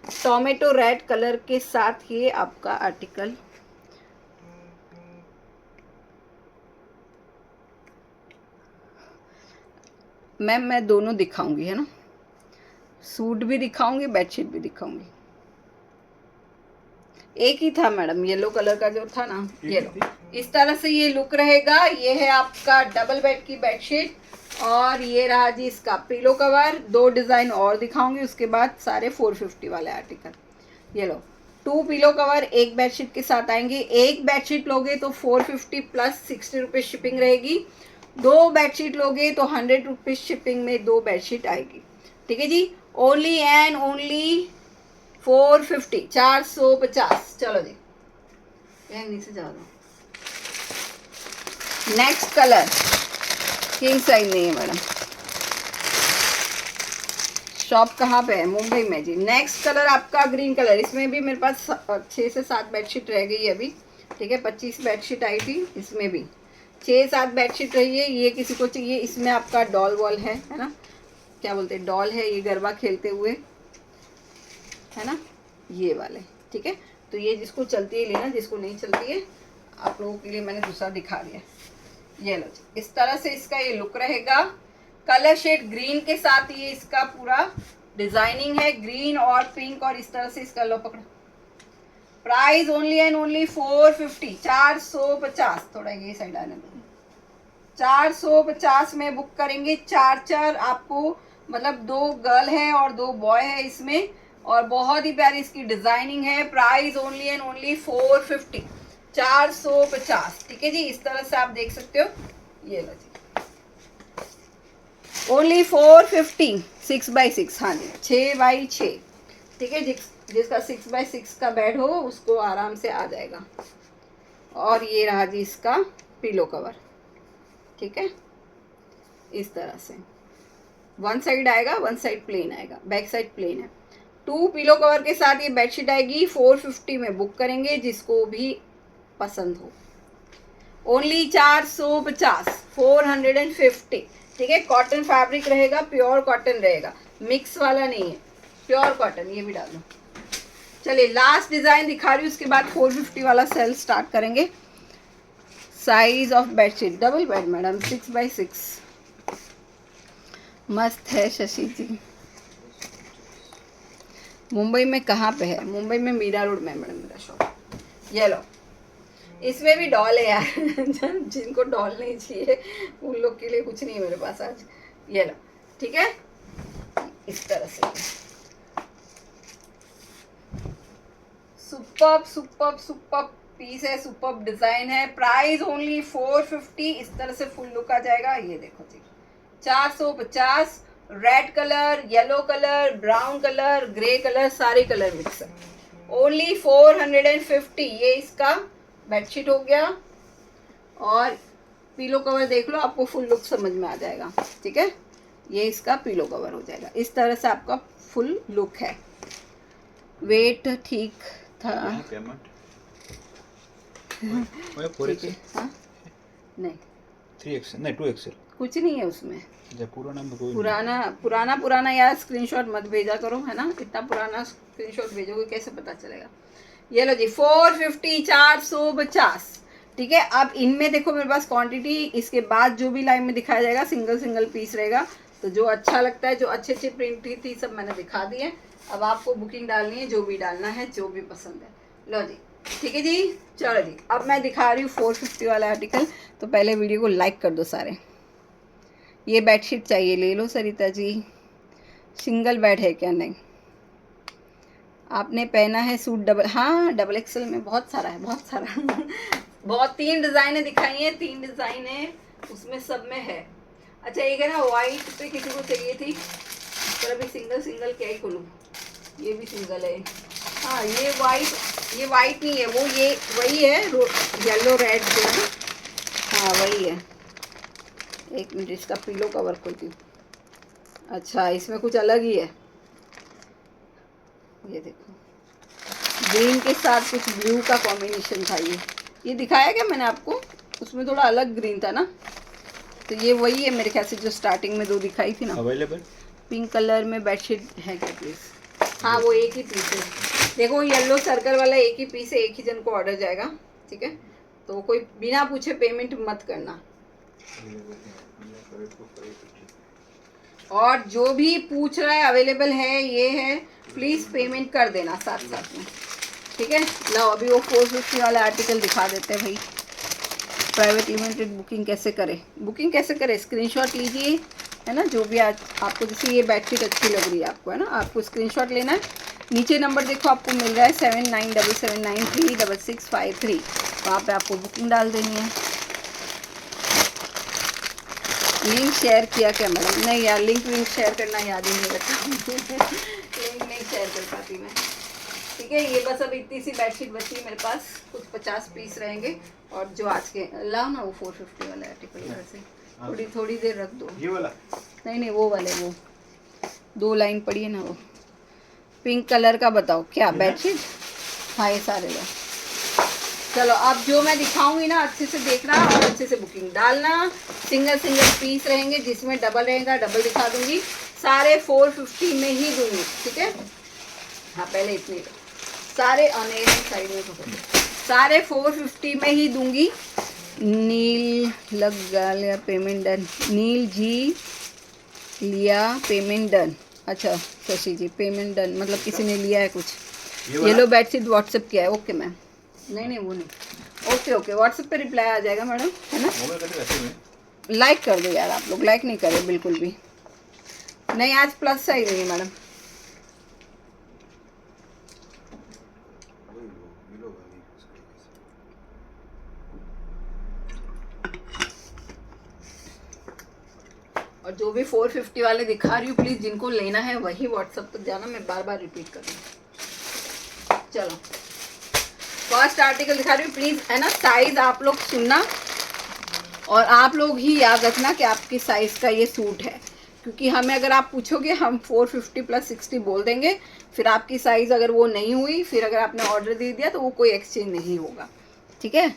टोमेटो रेड कलर के साथ ये आपका आर्टिकल मैम मैं दोनों दिखाऊंगी, है ना, सूट भी दिखाऊंगी, बेडशीट भी दिखाऊंगी। एक ही था मैडम, येलो कलर का जो था ना, ये लो, इस तरह से ये लुक रहेगा। ये है आपका डबल बेड की बेडशीट, और ये रहा जी इसका पिलो कवर। 2 डिज़ाइन और दिखाऊंगी, उसके बाद सारे 450 वाले आर्टिकल। ये लो, 2 पिलो कवर एक बेडशीट के साथ आएंगे। एक बेडशीट लोगे तो 450 प्लस 60 रुपीज़ शिपिंग रहेगी। 2 बेडशीट लोगे तो 100 रुपीज़ शिपिंग में 2 बेडशीट आएगी, ठीक है जी। Only and only 450, 450। चलो जी, नीचे जा दो। नेक्स्ट कलर किंग साइज नहीं है मैडम। शॉप कहाँ पे है? मुंबई में जी। नेक्स्ट कलर आपका ग्रीन कलर, इसमें भी मेरे पास 6 से 7 बेडशीट रह गई है अभी, ठीक है। 25 बेडशीट आई थी, इसमें भी 6-7 बेडशीट रही है। ये किसी को चाहिए, इसमें आपका डॉल वॉल है ना, क्या बोलते हैं, डॉल है, ये गरबा खेलते हुए, है ना, ये वाले, ठीक है। तो ये जिसको चलती है लेना, जिसको नहीं चलती है आप लोगों के लिए मैंने दूसरा दिखा दिया। ये लो जी, इस तरह से इसका ये लुक रहेगा। कलर शेड ग्रीन के साथ ये इसका पूरा डिजाइनिंग है, ग्रीन और पिंक, और इस तरह से इसका लो पकड़ा। Price only and only 450, 450। थोड़ा ये साइड आने दो। 450 में बुक करेंगे। 4 आपको, मतलब 2 गर्ल है और 2 बॉय है इसमें, और बहुत ही प्यारी इसकी डिजाइनिंग है। प्राइस ओनली एंड ओनली 450, 450, ठीक है जी। इस तरह से आप देख सकते हो, ये लो जी, ओनली 450, 6x6, हाँ जी, 6x6, ठीक है। जिसका 6x6 का बेड हो उसको आराम से आ जाएगा। और ये रहा जी इसका पिलो कवर, ठीक है। इस तरह से 1 साइड आएगा, 1 साइड प्लेन आएगा, बैक साइड प्लेन है। 2 पिलो कवर के साथ ये बेडशीट आएगी। 450 में बुक करेंगे, जिसको भी पसंद हो। ओनली 450, 450, ठीक है। कॉटन फैब्रिक रहेगा, प्योर कॉटन रहेगा, मिक्स वाला नहीं है, प्योर कॉटन। ये भी डाल दो। चलिए लास्ट डिजाइन दिखा रही हूँ, उसके बाद 450 वाला सेल स्टार्ट करेंगे। Size of bedsheet double bed madam, 6x6, मस्त है शशि जी। मुंबई में कहाँ पे है? मुंबई में मीरा रोड में मैडम मेरा शॉप। ये लो, इसमें भी डॉल है यार जिनको डॉल नहीं चाहिए उन लोग के लिए कुछ नहीं है मेरे पास आज। ये लो, ठीक है, इस तरह से सुपर्ब सुपर्ब सुपर्ब पीस है, सुपर्ब डिजाइन है। प्राइस ओनली 450, इस तरह से फुल लुक आ जाएगा। ये देखो जी, 450। Red colour, yellow colour, brown colour, grey colour, सारे कलर मिक्स है। ओनली 450, ये इसका बेडशीट हो गया। और पिलो कवर देख लो, आपको फुल लुक समझ में आ जाएगा, ठीक है। ये इसका पिलो कवर हो जाएगा। इस तरह से आपका फुल लुक है। वेट ठीक था। यहाँ पेमेंट ओए 4 ठीक है, एक्सेल हाँ नहीं 3 एक्सेल नहीं 2 एक्सेल कुछ नहीं है उसमें। जब पूरा नाम तो कोई पुराना यार स्क्रीनशॉट मत भेजा करो, है ना। इतना पुराना स्क्रीनशॉट भेजोगे कैसे पता चलेगा। ये लो जी 450 450। ठीक है, अब इनमें देखो मेरे पास क्वांटिटी, इसके बाद जो भी लाइन में दिखाया जाएगा सिंगल सिंगल पीस रहेगा। तो जो अच्छा लगता है, जो अच्छे अच्छे प्रिंट थी सब मैंने दिखा दी है। अब आपको बुकिंग डालनी है, जो भी डालना है, जो भी पसंद है। लो जी, ठीक है जी, चलो जी। अब मैं दिखा रही हूँ 450 वाला आर्टिकल। तो पहले वीडियो को लाइक कर दो सारे। ये बेडशीट चाहिए ले लो सरिता जी। सिंगल बेड है क्या? नहीं। आपने पहना है सूट डबल, हाँ डबल एक्सल में बहुत सारा है, बहुत सारा बहुत 3 डिज़ाइनें दिखाई हैं, 3 डिज़ाइनें उसमें सब में है। अच्छा एक है ना वाइट पे किसी को चाहिए थी, पर अभी सिंगल सिंगल क्या ही खोलूँ। ये भी सिंगल है। हाँ ये वाइट नहीं है, वो ये वही है येलो रेड जो है ना, हाँ वही है। एक मिनट इसका पिलो कवर खोलती हूँ। अच्छा इसमें कुछ अलग ही है, ये देखो ग्रीन के साथ कुछ ब्लू का कॉम्बिनेशन था। ये दिखाया क्या मैंने आपको? उसमें थोड़ा अलग ग्रीन था ना। तो ये वही है मेरे ख्याल से जो स्टार्टिंग में 2 दिखाई थी ना। अवेलेबल पिंक कलर में बेडशीट है क्या प्लीज? हाँ वो एक ही पीस है। देखो येलो सर्कल वाला एक ही पीस है, एक ही जन को ऑर्डर जाएगा। ठीक है, तो कोई बिना पूछे पेमेंट मत करना। और जो भी पूछ रहा है अवेलेबल है, ये है, प्लीज़ पेमेंट कर देना साथ साथ में। ठीक है, लो अभी वो 450 वाला आर्टिकल दिखा देते हैं भाई। प्राइवेट लिमिटेड बुकिंग कैसे करें? स्क्रीनशॉट लीजिए, है ना। जो भी आज आपको, जैसे ये बेडशीट अच्छी लग रही है आपको, है ना, आपको स्क्रीनशॉट लेना है। नीचे नंबर देखो आपको मिल रहा है 7977936653। वहाँ पे आपको बुकिंग डाल देनी है। लिंक शेयर किया क्या मैडम? नहीं यार, लिंक शेयर करना याद ही नहीं रहता लिंक नहीं शेयर कर पाती मैं। ठीक है, ये बस अब इतनी सी बेडशीट बची है मेरे पास, कुछ 50 पीस रहेंगे। और जो आज के लाओ ना वो 450 वाला आर्टिकल इधर से थोड़ी देर रख दो। ये वाला नहीं वो वाले, वो 2 लाइन पड़ी है ना, वो पिंक कलर का बताओ क्या बेडशीट? हाँ ये सारे लो। चलो अब जो मैं दिखाऊंगी ना अच्छे से देखना और अच्छे से बुकिंग डालना। सिंगल पीस रहेंगे, जिसमें डबल रहेगा डबल दिखा दूंगी। सारे 450 में ही दूंगी। ठीक है, हाँ पहले इतने सारे साइड में सारे 450 में ही दूंगी। नील लग गया पेमेंट डन। नील जी लिया पेमेंट डन। अच्छा शशि जी पेमेंट डन मतलब किसी ने लिया है कुछ। येलो बेडशीट व्हाट्सएप किया है। Okay ma'am. नहीं वो नहीं। ओके व्हाट्सएप पे रिप्लाई आ जाएगा मैडम, है ना। लाइक कर दो यार, आप लोग लाइक नहीं कर रहे बिल्कुल भी। नहीं आज प्लस साइज नहीं है मैडम। और जो भी 450 वाले दिखा रही हूँ प्लीज जिनको लेना है वही व्हाट्सएप तक जाना, मैं बार बार रिपीट कर रही हूँ। चलो फर्स्ट आर्टिकल दिखा रही हूँ प्लीज, है ना। साइज आप लोग सुनना और आप लोग ही याद रखना कि आपकी साइज का ये सूट है, क्योंकि हमें अगर आप पूछोगे हम 450 + 60 बोल देंगे, फिर आपकी साइज अगर वो नहीं हुई, फिर अगर आपने ऑर्डर दे दिया तो वो कोई एक्सचेंज नहीं होगा। ठीक है,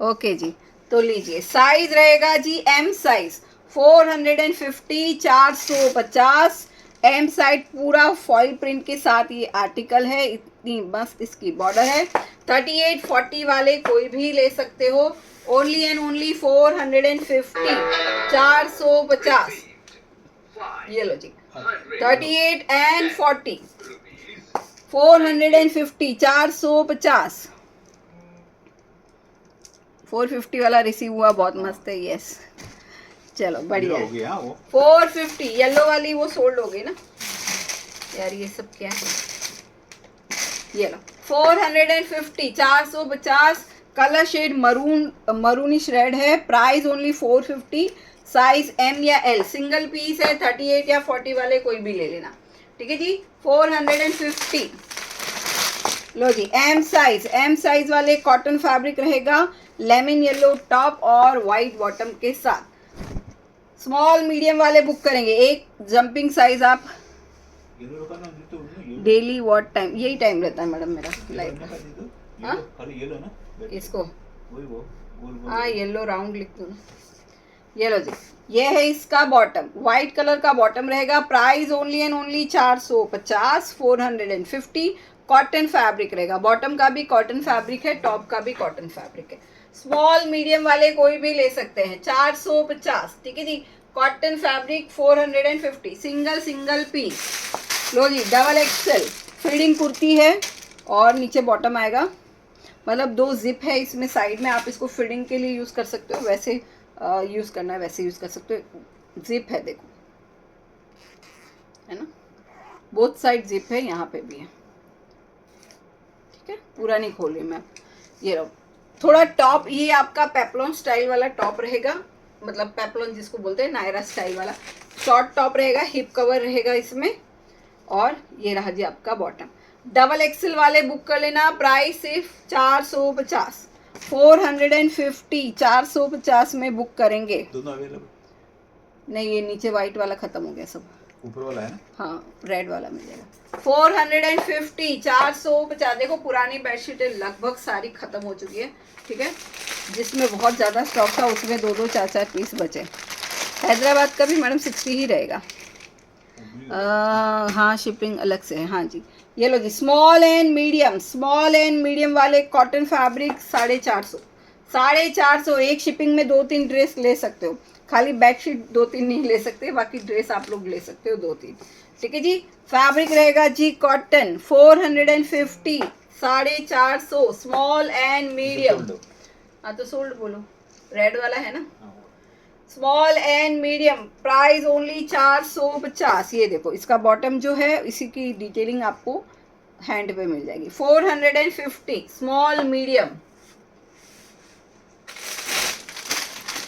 ओके जी। तो लीजिए साइज रहेगा जी एम साइज 450 450 एम साइड पूरा फॉइल प्रिंट के साथ ये आर्टिकल है। इतनी मस्त इसकी बॉर्डर है। 38 40 वाले कोई भी ले सकते हो। Only and only 450 450। ये लो जी 38 एंड 40 450 450। 450 वाला रिसीव हुआ, बहुत मस्त है। यस चलो बढ़िया हो गया वो 450 येलो वाली वो सोल्ड हो गई ना यार। ये सब क्या है? ये लो 450 450 कलर शेड मरूनिश रेड है। Price only 450। साइज एम या एल सिंगल पीस है। 38 या 40 वाले कोई भी ले लेना। ठीक है जी 450। लो जी एम साइज वाले कॉटन फैब्रिक रहेगा। लेमन येलो टॉप और वाइट बॉटम के साथ। स्मॉल मीडियम वाले बुक करेंगे, एक जंपिंग साइज आप येलो का नाम दे तो येलो डेली व्हाट टाइम, यही टाइम रहता है मैडम मेरा लाइफ में। हाँ? येलो खाली येलो ना इसको वही वो गोल गोल हाँ येलो राउंड लिख दो ना। ये लो जी, ये है इसका बॉटम, व्हाइट कलर का बॉटम रहेगा। Price only and only 450, 450। Cotton fabric रहेगा, बॉटम का भी कॉटन फैब्रिक है, टॉप का भी कॉटन फैब्रिक है। स्मॉल मीडियम वाले कोई भी ले सकते हैं, 450, ठीक है जी। Cotton fabric 450, single single piece. लो जी, डबल एक्सेल फीडिंग कुर्ती है और नीचे बॉटम आएगा, मतलब 2 जिप है इसमें साइड में, आप इसको फिटिंग के लिए यूज़ कर सकते हो, वैसे यूज़ करना है वैसे यूज़ कर सकते हो। जिप है देखो, है ना, बोथ साइड जिप है, यहाँ पे भी है, ठीक है। पूरा नहीं खोल रही मैं, ये रहो। थोड़ा टॉप, ये आपका पेप्लॉन स्टाइल वाला टॉप रहेगा, मतलब पेप्लॉन जिसको बोलते हैं, नायरा स्टाइल वाला शॉर्ट टॉप रहेगा, हिप कवर रहेगा इसमें। और ये रहा जी आपका बॉटम। डबल एक्सेल वाले बुक कर लेना, प्राइस सिर्फ 450, 450, 450 में बुक करेंगे। दोनों अवेलेबल नहीं, ये नीचे वाइट वाला खत्म हो गया सब, ऊपर वाला है ना हाँ रेड वाला मिल जाएगा। 450, 450। देखो पुरानी बेडशीटें लगभग सारी खत्म हो चुकी है, ठीक है। जिसमें बहुत ज़्यादा स्टॉक था उसमें 2-2, 4-4 पीस बचे। हैदराबाद का भी मैडम 60 ही रहेगा। हाँ शिपिंग अलग से है, हाँ जी। ये लो जी, small and medium, small and medium वाले कॉटन फैब्रिक 450, 450। एक शिपिंग में 2-3 ड्रेस ले सकते हो, खाली बेडशीट 2-3 नहीं ले सकते, बाकी ड्रेस आप लोग ले सकते हो 2-3, ठीक है जी। फैब्रिक रहेगा जी कॉटन, 450, 450, स्मॉल एंड मीडियम। हाँ तो सोल्ड बोलो, रेड वाला है ना, small and medium, price only 450। ये देखो इसका बॉटम जो है, इसी की डिटेलिंग आपको हैंड पे मिल जाएगी। 450, स्मॉल मीडियम।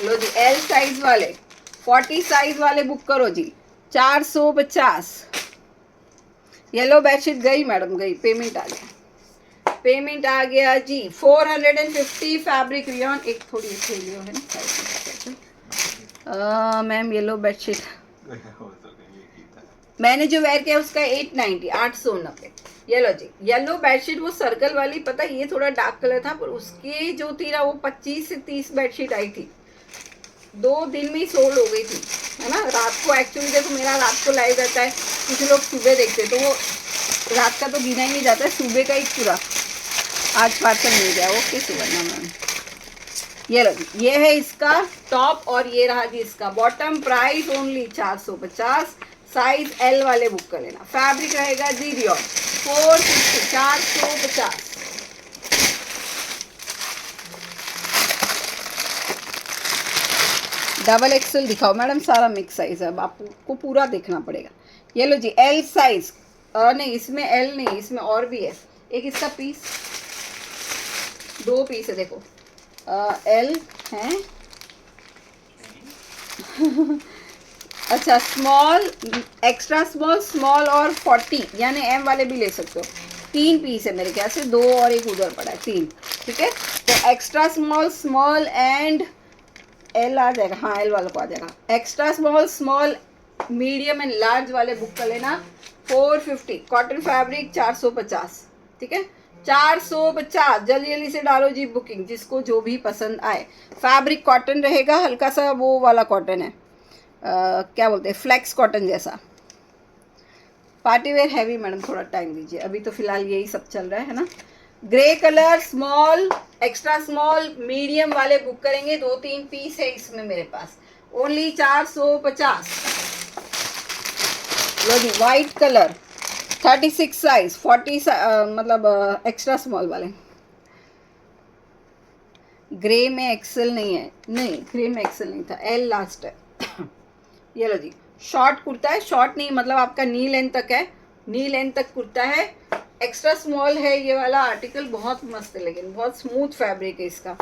लो जी, एल साइज वाले, 40 साइज वाले बुक करो जी, 450। येलो बेडशीट गई मैडम, गई, पेमेंट आ गया, पेमेंट आ गया जी। 450 फैब्रिक रियॉन, एक थोड़ी थैलियों है ना मैम, येलो बेडशीट मैंने जो वेयर किया उसका 890, 890। ये लो जी, येलो बेडशीट वो सर्कल वाली, पता ये थोड़ा डार्क कलर था, पर उसकी जो थी ना वो 25 से 30 बेडशीट आई थी, 2 दिन में ही सोल्ड हो गई थी, है ना। रात को एक्चुअली देखो मेरा रात को लाइव रहता है, कुछ लोग सुबह देखते, तो वो रात का तो गिना ही नहीं जाता है, सुबह का ही पूरा आज पार्सल मिल गया। ओके सुवर्णा मैम, ये लो, ये है इसका टॉप और ये रहा जी इसका bottom. Price only 450, size L वाले बुक कर लेना। फैब्रिक रहेगा जी रियॉन, 450, 450। डबल एक्सेल दिखाओ मैडम, सारा मिक्स साइज है, अब आपको पूरा देखना पड़ेगा। ये लो जी, एल साइज, नहीं इसमें एल नहीं, इसमें और भी है, एक इसका पीस, 2 पीस है देखो, एल है अच्छा, स्मॉल, एक्स्ट्रा स्मॉल, स्मॉल और 40, यानी एम वाले भी ले सकते हो। 3 पीस है मेरे ख्याल से, 2 और एक उधर पड़ा है, 3, ठीक है। तो extra small, small and L आ जाएगा, हाँ एल वाला को आ जाएगा। Extra small, small, medium and large वाले बुक कर लेना। 450, कॉटन फैब्रिक 450, ठीक है, 450। जल्दी जल्दी से डालो जी बुकिंग, जिसको जो भी पसंद आए। फैब्रिक कॉटन रहेगा, हल्का सा वो वाला कॉटन है, क्या बोलते हैं, फ्लेक्स कॉटन जैसा। पार्टी वेयर हैवी मैडम, थोड़ा टाइम दीजिए, अभी तो फिलहाल यही सब चल रहा है ना। Grey colour, small, extra small, medium वाले बुक करेंगे, 2-3 पीस है इसमें मेरे पास, ओनली 450। लो जी, वाइट कलर, 36 साइज, 40 मतलब एक्स्ट्रा स्मॉल वाले। ग्रे में एक्सेल नहीं है, नहीं ग्रे में एक्सेल नहीं था, एल लास्ट है। ये लो जी, शॉर्ट कुर्ता है, शॉर्ट नहीं मतलब आपका नी लेंथ तक है, नी लेंथ तक कुर्ता है, एक्स्ट्रा स्मॉल है। ये वाला आर्टिकल बहुत मस्त है, लेकिन बहुत स्मूथ फैब्रिक है इसका।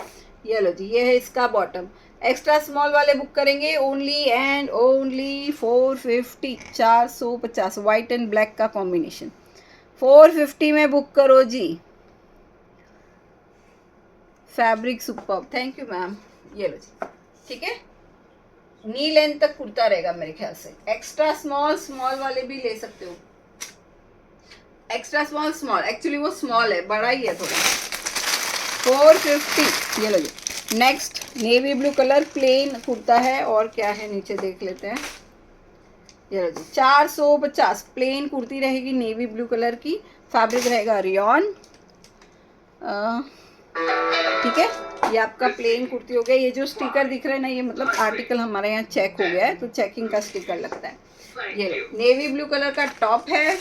ये लो जी, ये है इसका बॉटम। एक्स्ट्रा स्मॉल वाले बुक करेंगे only and only 450, 450, white and black का कॉम्बिनेशन, 450 में बुक करो जी। Fabric superb, thank you ma'am. ये लो जी, ठीक है, नी लेंथ तक कुर्ता रहेगा मेरे ख्याल से। एक्स्ट्रा स्मॉल स्मॉल वाले भी ले सकते हो। एक्स्ट्रा स्मॉल स्मॉल, एक्चुअली वो स्मॉल है, बड़ा ही है थोड़ा। 450। ये लो जी। Next navy blue colour plain kurta है, और क्या है नीचे देख लेते हैं। ये लो जी 450 प्लेन कुर्ती रहेगी नेवी ब्लू कलर की, फैब्रिक रहेगा रियॉन। ठीक है, ये आपका प्लेन कुर्ती हो गया। ये जो स्टिकर दिख रहा है ना, ये मतलब आर्टिकल हमारे यहाँ चेक हो गया है, तो चेकिंग का स्टिकर लगता है। ये नेवी ब्लू कलर का टॉप है,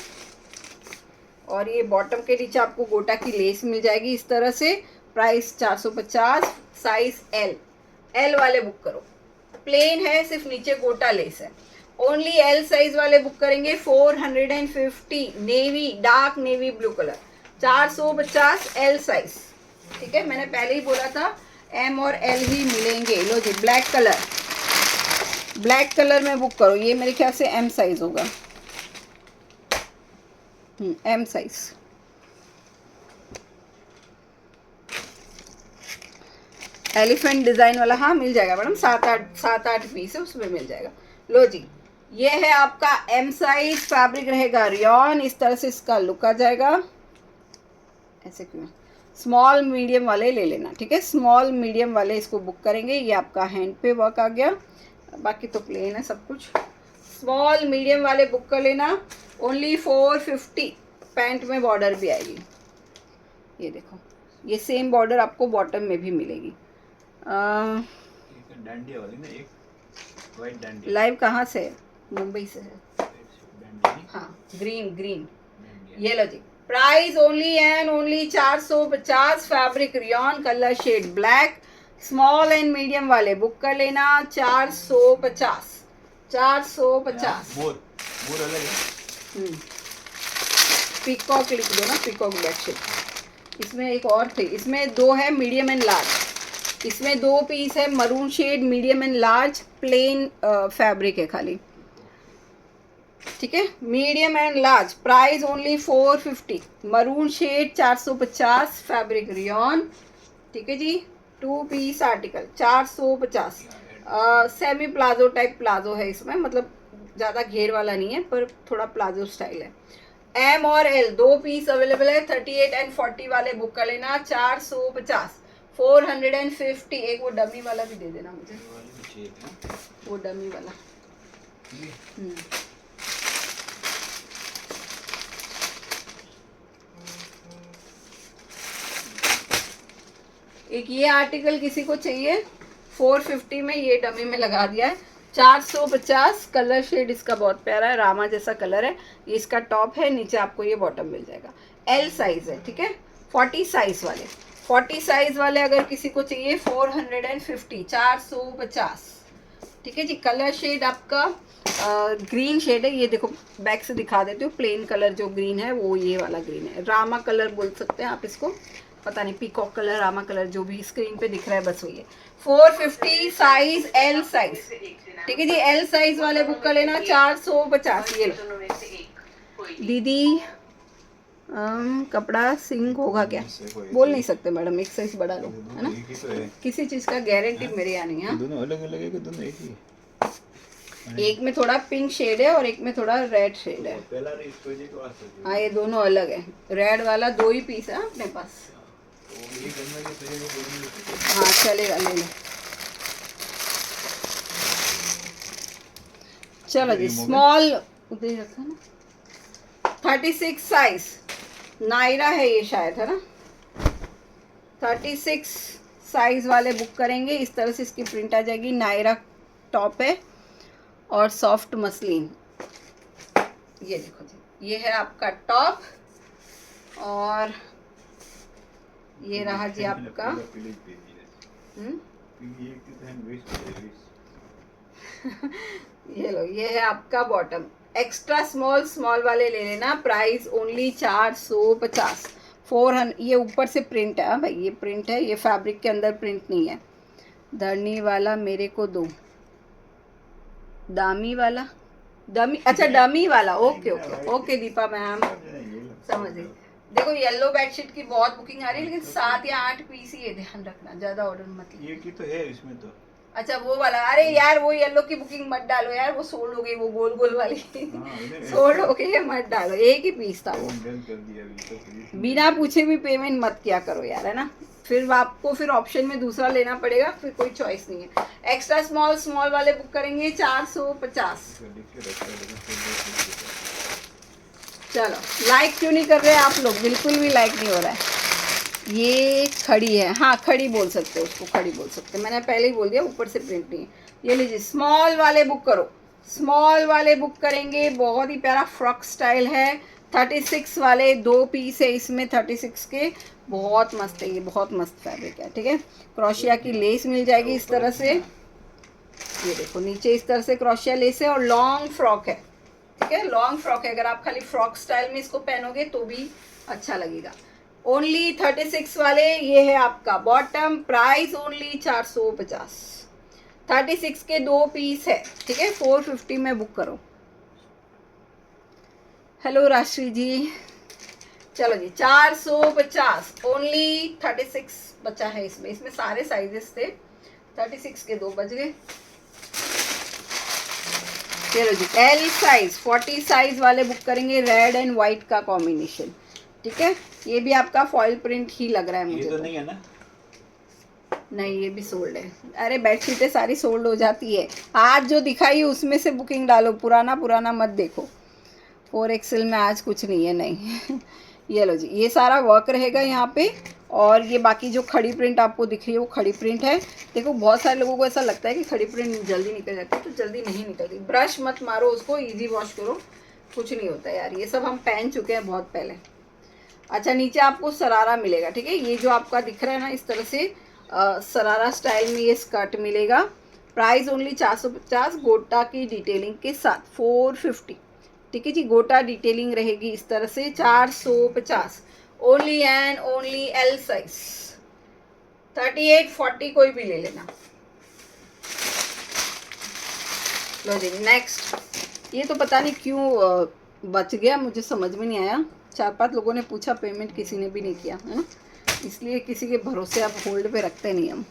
और ये बॉटम के नीचे आपको गोटा की लेस मिल जाएगी इस तरह से। Price 450, size L. एल वाले बुक करो, प्लेन है, सिर्फ नीचे गोटा लेस है। ओनली एल साइज वाले बुक करेंगे 450। Navy, dark navy blue colour 450 L size. ठीक है, मैंने पहले ही बोला था एम और एल ही मिलेंगे। लो जी ब्लैक कलर, ब्लैक कलर में बुक करो। ये मेरे ख्याल से एम साइज होगा, एम साइज। एलिफेंट डिजाइन वाला, हाँ मिल जाएगा मैडम, 7-8 पीस है उसमें मिल जाएगा। लो जी ये है आपका एम साइज, फैब्रिक रहेगा रियॉन। इस तरह से इसका लुक आ जाएगा। ऐसे क्यों, स्मॉल मीडियम वाले ले लेना। ठीक है, स्मॉल मीडियम वाले इसको बुक करेंगे। ये आपका हैंड पे वर्क आ गया, बाकी तो प्लेन है सब कुछ। स्मॉल मीडियम वाले बुक कर लेना। ओनली 450। पैंट में बॉर्डर भी आएगी, ये देखो, ये सेम बॉर्डर आपको बॉटम में भी मिलेगी। डांडिया वाली ना, एक वाइट डांडिया। लाइव कहाँ से है? मुंबई से है। डांडिया, हाँ ग्रीन ग्रीन। डांडिया। ये लो जी, price only and only 450। Fabric rayon, colour shade black. Small and medium वाले बुक कर लेना 450। 450। मोर, मोर अलग है। पीकॉक लिख दो ना, पीकॉक बेडशीट। इसमें एक और थी, इसमें दो है मीडियम एंड लार्ज। इसमें 2 पीस है, maroon shade medium and large, plain fabric है खाली। ठीक है, medium and large, price only 450। Maroon shade 450, fabric rayon. ठीक है जी, 2 piece article 450। Semi palazzo type palazzo है इसमें, मतलब ज़्यादा घेर वाला नहीं है, पर थोड़ा प्लाजो स्टाइल है। एम और एल 2 पीस अवेलेबल है। 38 एंड 40 वाले बुक कर लेना 450। 450। एक वो डमी वाला भी दे देना मुझे, ये वाली भी चाहिए थी। वो डमी वाला। ये एक ये आर्टिकल किसी को चाहिए 450 में, ये डमी में लगा दिया है 450। कलर शेड इसका बहुत प्यारा है, रामा जैसा कलर है। ये इसका टॉप है, नीचे आपको ये बॉटम मिल जाएगा। एल साइज है। ठीक है, 40 साइज वाले, 40 साइज वाले अगर किसी को चाहिए 450, 450। ठीक है जी, कलर शेड आपका ग्रीन शेड है। ये देखो बैक से दिखा देती हूँ, प्लेन कलर जो ग्रीन है वो ये वाला ग्रीन है। रामा कलर बोल सकते हैं आप इसको, पता नहीं, पीकॉक कलर, रामा कलर, जो भी स्क्रीन पे दिख रहा है बस वही है। 450 साइज, एल साइज। ठीक है जी, एल साइज वाले बुक कर लेना 450। ये लो दीदी, कपड़ा सिंक होगा क्या? बोल नहीं सकते मैडम, एक साइज बढ़ा लो, है ना, एक ही तो है। किसी चीज का गारंटी मेरे यहाँ नहीं है। दोनों अलग अलग है कि दोनों एक ही है? एक में थोड़ा पिंक शेड है और एक में थोड़ा रेड शेड है। पहला रे इसको जे को आस्ते। हाँ ये दोनों अलग है। रेड वाला 2 ही पीस है अपने पास। वो ये करना के सही को बोलने। हाँ चलेगा, ले लो। चलो जी, स्मॉल उधर रखा ना, 36 साइज नायरा है ये शायद, है ना। 36 साइज वाले बुक करेंगे। इस तरह से इसकी प्रिंट आ जाएगी। नायरा टॉप है और सॉफ्ट मसलिन। ये देखो जी, ये है आपका टॉप, और ये रहा जी आपका ये लो, ये है आपका बॉटम। एक्स्ट्रा स्मॉल स्मॉल वाले ले लेना, प्राइस ओनली 450। 400। ये ऊपर से प्रिंट है भाई, ये प्रिंट है, ये फैब्रिक के अंदर प्रिंट नहीं है। धरनी वाला मेरे को दो, दामी वाला, डमी, अच्छा डमी वाला, okay okay okay Deepa ma'am, समझ गई। देखो येलो बेडशीट की बहुत बुकिंग आ रही है, लेकिन 7 या 8 पीस ही है, ध्यान रखना, ज़्यादा ऑर्डर मत लीजिए। ये की तो है इसमें तो। अच्छा वो वाला, अरे यार वो येलो की बुकिंग मत डालो यार, वो सोल्ड हो गई, वो गोल गोल वाली सोल्ड हो गई है, मत डालो, एक ही पीस था वो। डन कर दिया अभी तो फिर बिना पूछे भी पेमेंट मत किया करो यार, है ना, फिर आपको फिर ऑप्शन में दूसरा लेना पड़ेगा, फिर कोई चॉइस नहीं है। एक्स्ट्रा स्मॉल स्मॉल वाले बुक करेंगे 450। चलो लाइक क्यों नहीं कर रहे आप लोग, बिल्कुल भी लाइक नहीं हो रहा है। ये खड़ी है, हाँ खड़ी बोल सकते हो उसको, खड़ी बोल सकते हैं, मैंने पहले ही बोल दिया, ऊपर से प्रिंट नहीं है। ये लीजिए स्मॉल वाले बुक करो, स्मॉल वाले बुक करेंगे, बहुत ही प्यारा फ्रॉक स्टाइल है। 36 वाले 2 पीस है इसमें, 36 के, बहुत मस्त है ये, बहुत मस्त फैब्रिक है, ठीक है। क्रोशिया की लेस मिल जाएगी इस तरह से, ये देखो नीचे इस तरह से क्रोशिया लेस है, और लॉन्ग फ्रॉक है, ठीक है, लॉन्ग फ्रॉक है। अगर आप खाली फ्रॉक स्टाइल में इसको पहनोगे तो भी अच्छा लगेगा। ओनली 36 वाले, ये है आपका बॉटम, प्राइस ओनली 450। 36 के 2 पीस है, ठीक है, 450 में बुक करो। हेलो राशि जी, चलो जी 450 ओनली। 36 बचा है इसमें, इसमें सारे साइजेस थे, 36 के 2 बच गए। चलो जी एल साइज 40 साइज वाले बुक करेंगे, रेड एंड व्हाइट का कॉम्बिनेशन, ठीक है। ये भी आपका फॉइल प्रिंट ही लग रहा है मुझे, ये तो नहीं है ना, नहीं ये भी सोल्ड है। अरे बेडशीटें सारी सोल्ड हो जाती है, आज जो दिखाई उसमें से बुकिंग डालो, पुराना पुराना मत देखो। 4XL में आज कुछ नहीं है, नहीं ये लो जी, ये सारा वर्क रहेगा यहाँ पे, और ये बाकी जो खड़ी प्रिंट आपको दिख रही है वो खड़ी प्रिंट है। देखो बहुत सारे लोगों को ऐसा लगता है कि खड़ी प्रिंट जल्दी निकल जाती है, तो जल्दी नहीं निकलती, ब्रश मत मारो उसको, इजी वॉश करो, कुछ नहीं होता यार, ये सब हम पहन चुके हैं बहुत पहले। अच्छा नीचे आपको सरारा मिलेगा, ठीक है, ये जो आपका दिख रहा है ना इस तरह से सरारा स्टाइल में ये स्कर्ट मिलेगा। प्राइस ओनली 450, गोटा की डिटेलिंग के साथ 450, ठीक है जी, गोटा डिटेलिंग रहेगी इस तरह से। 450 only and only L size, 38 40 कोई भी ले लेना। लो जी नेक्स्ट, ये तो पता नहीं क्यों बच गया, मुझे समझ में नहीं आया, 4-5 लोगों ने पूछा, पेमेंट किसी ने भी नहीं किया है ना, इसलिए किसी के भरोसे आप होल्ड पे रखते नहीं हम।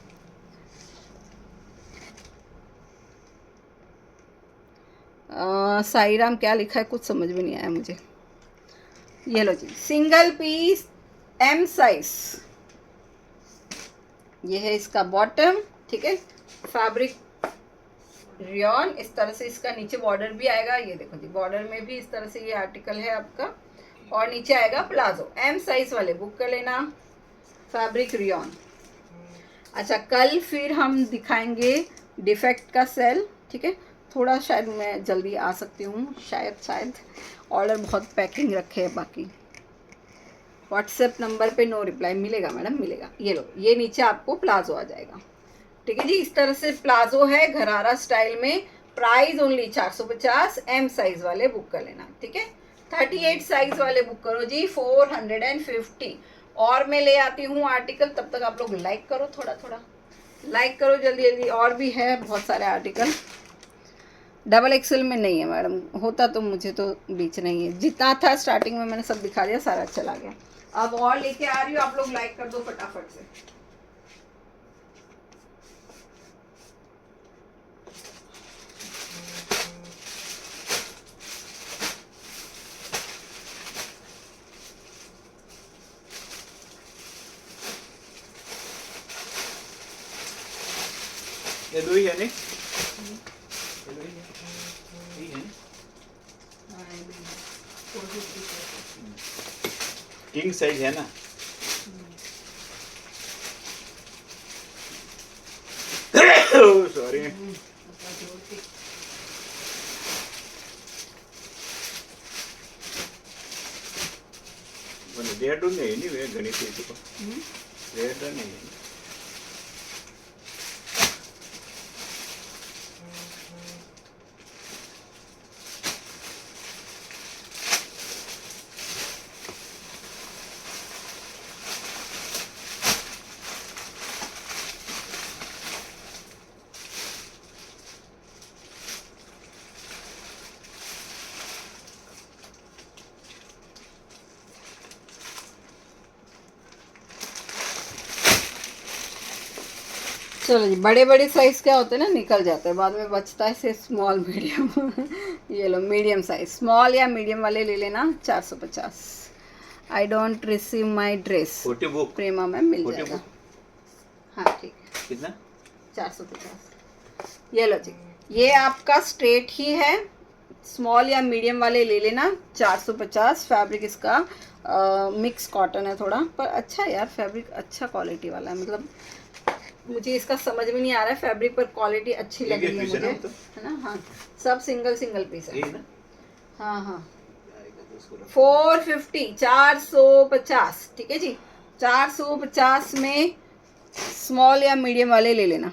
साई राम क्या लिखा है कुछ समझ में नहीं आया मुझे। ये लो जी सिंगल पीस एम साइज, ये है इसका बॉटम, ठीक है, फैब्रिक रियॉन, इस तरह से इसका नीचे बॉर्डर भी आएगा, ये देखो जी बॉर्डर में भी इस तरह से ये आर्टिकल है आपका, और नीचे आएगा प्लाजो। एम साइज वाले बुक कर लेना, फैब्रिक रियॉन। अच्छा कल फिर हम दिखाएंगे डिफेक्ट का सेल, ठीक है, थोड़ा शायद मैं जल्दी आ सकती हूँ, शायद ऑर्डर बहुत पैकिंग रखे हैं बाकी। व्हाट्सएप नंबर पे नो रिप्लाई, मिलेगा मैडम मिलेगा। ये लो ये नीचे आपको प्लाजो आ जाएगा, ठीक है जी, इस तरह से प्लाजो है घरारा स्टाइल में। प्राइस ओनली 450, एम साइज वाले बुक कर लेना, ठीक है। 38 साइज वाले बुक करो जी 450। और मैं ले आती हूँ आर्टिकल, तब तक आप लोग लाइक करो, थोड़ा थोड़ा लाइक करो जल्दी जल्दी, और भी है बहुत सारे आर्टिकल। XXL में नहीं है मैडम, होता तो मुझे तो बेचना ही है, जितना था स्टार्टिंग में मैंने सब दिखा दिया, सारा चला गया। अब और लेके आ रही हूँ, आप लोग लाइक कर दो फटाफट से। ये दो ही है नहीं, ये दो ही है, यही है किंग साइज है ना। सॉरी रेट नहीं है, नहीं गणित रेट नहीं है। चलो जी, बड़े बड़े साइज क्या होते हैं ना, निकल जाते हैं बाद में, बचता है सिर्फ स्मॉल मीडियम। ये लो मीडियम साइज, स्मॉल या मीडियम वाले ले लेना 450। I don't receive my dress, photo book, Prema में मिल फोटो जाएगा। बुक हाँ ठीक है, कितना? 450। ये लो जी, ये आपका स्ट्रेट ही है, स्मॉल या मीडियम वाले ले लेना 450। फैब्रिक इसका मिक्स कॉटन है थोड़ा, पर अच्छा है यार, फैब्रिक अच्छा क्वालिटी वाला है। मतलब मुझे इसका समझ में नहीं आ रहा है, फैब्रिक पर क्वालिटी अच्छी लग रही है मुझे, है ना। हाँ, सब सिंगल सिंगल पीस है। हाँ हाँ, 450, 450, ठीक है जी। 450 में स्मॉल या मीडियम वाले ले लेना।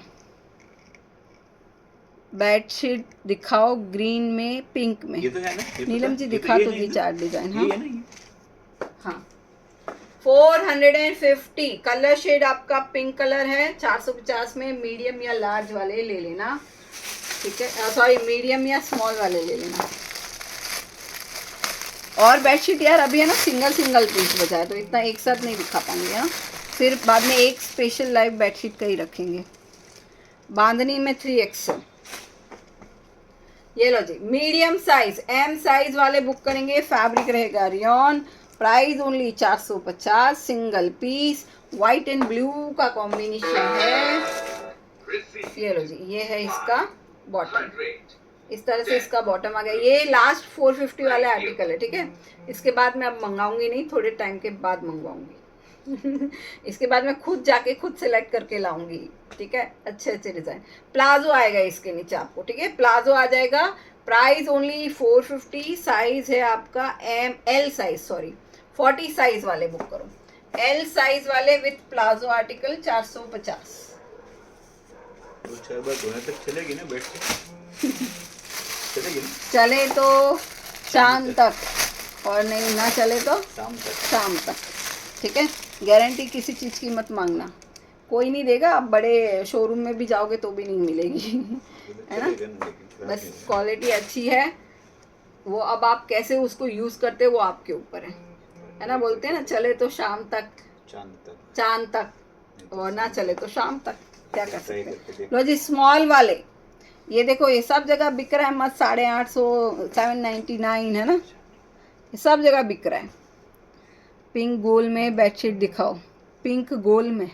बेडशीट दिखाओ, ग्रीन में, पिंक में। ये तो है ना, ये नीलम जी दिखा तो दी 4 डिजाइन। हाँ ये है ना, ये हाँ, 450। कलर शेड आपका पिंक कलर है, 450 में मीडियम या लार्ज वाले ले लेना, ठीक है। सॉरी, मीडियम या स्मॉल वाले ले लेना। और बेडशीट यार अभी है ना सिंगल सिंगल पीस बचा है, तो इतना एक साथ नहीं दिखा पाएंगे ना, फिर बाद में एक स्पेशल लाइव बेडशीट का ही रखेंगे। बांधनी में 3XL। ये लो जी, मीडियम साइज, एम साइज वाले बुक करेंगे, फैब्रिक रहेगा rayon, price only 450, single piece, white and blue का कॉम्बिनेशन है। ये लो जी, ये है इसका बॉटम, इस तरह से इसका बॉटम आ गया। ये लास्ट 450 वाला आर्टिकल है, ठीक है। इसके बाद मैं अब मंगाऊंगी नहीं, थोड़े टाइम के बाद मंगवाऊंगी। इसके बाद मैं खुद जाके खुद सेलेक्ट करके लाऊंगी, ठीक है। अच्छे अच्छे डिजाइन। प्लाजो आएगा इसके नीचे आपको, ठीक है, प्लाजो आ जाएगा। प्राइस ओनली 450, साइज है आपका एल साइज, सॉरी 40 साइज वाले बुक करो, एल साइज वाले विथ प्लाजो आर्टिकल 450। तो 4 बार धोने तक चलेगी ना बेडशीट? चलेगी ना? चले तो शाम तक, और नहीं ना चले तो शाम तक, ठीक है। गारंटी किसी चीज़ की मत मांगना, कोई नहीं देगा। आप बड़े शोरूम में भी जाओगे तो भी नहीं मिलेगी, है ना। बस क्वालिटी अच्छी है, वो अब आप कैसे उसको यूज़ करते हो वो आपके ऊपर है ना। बोलते हैं ना, चले तो शाम तक, चांद तक, और ना चले तो शाम तक, क्या कर सकते हैं। लो जी, स्मॉल वाले ये देखो, ये सब जगह बिक रहा है, मत 850, 799, है ना, ये सब जगह बिक रहा है। पिंक गोल में बेडशीट दिखाओ, पिंक गोल में।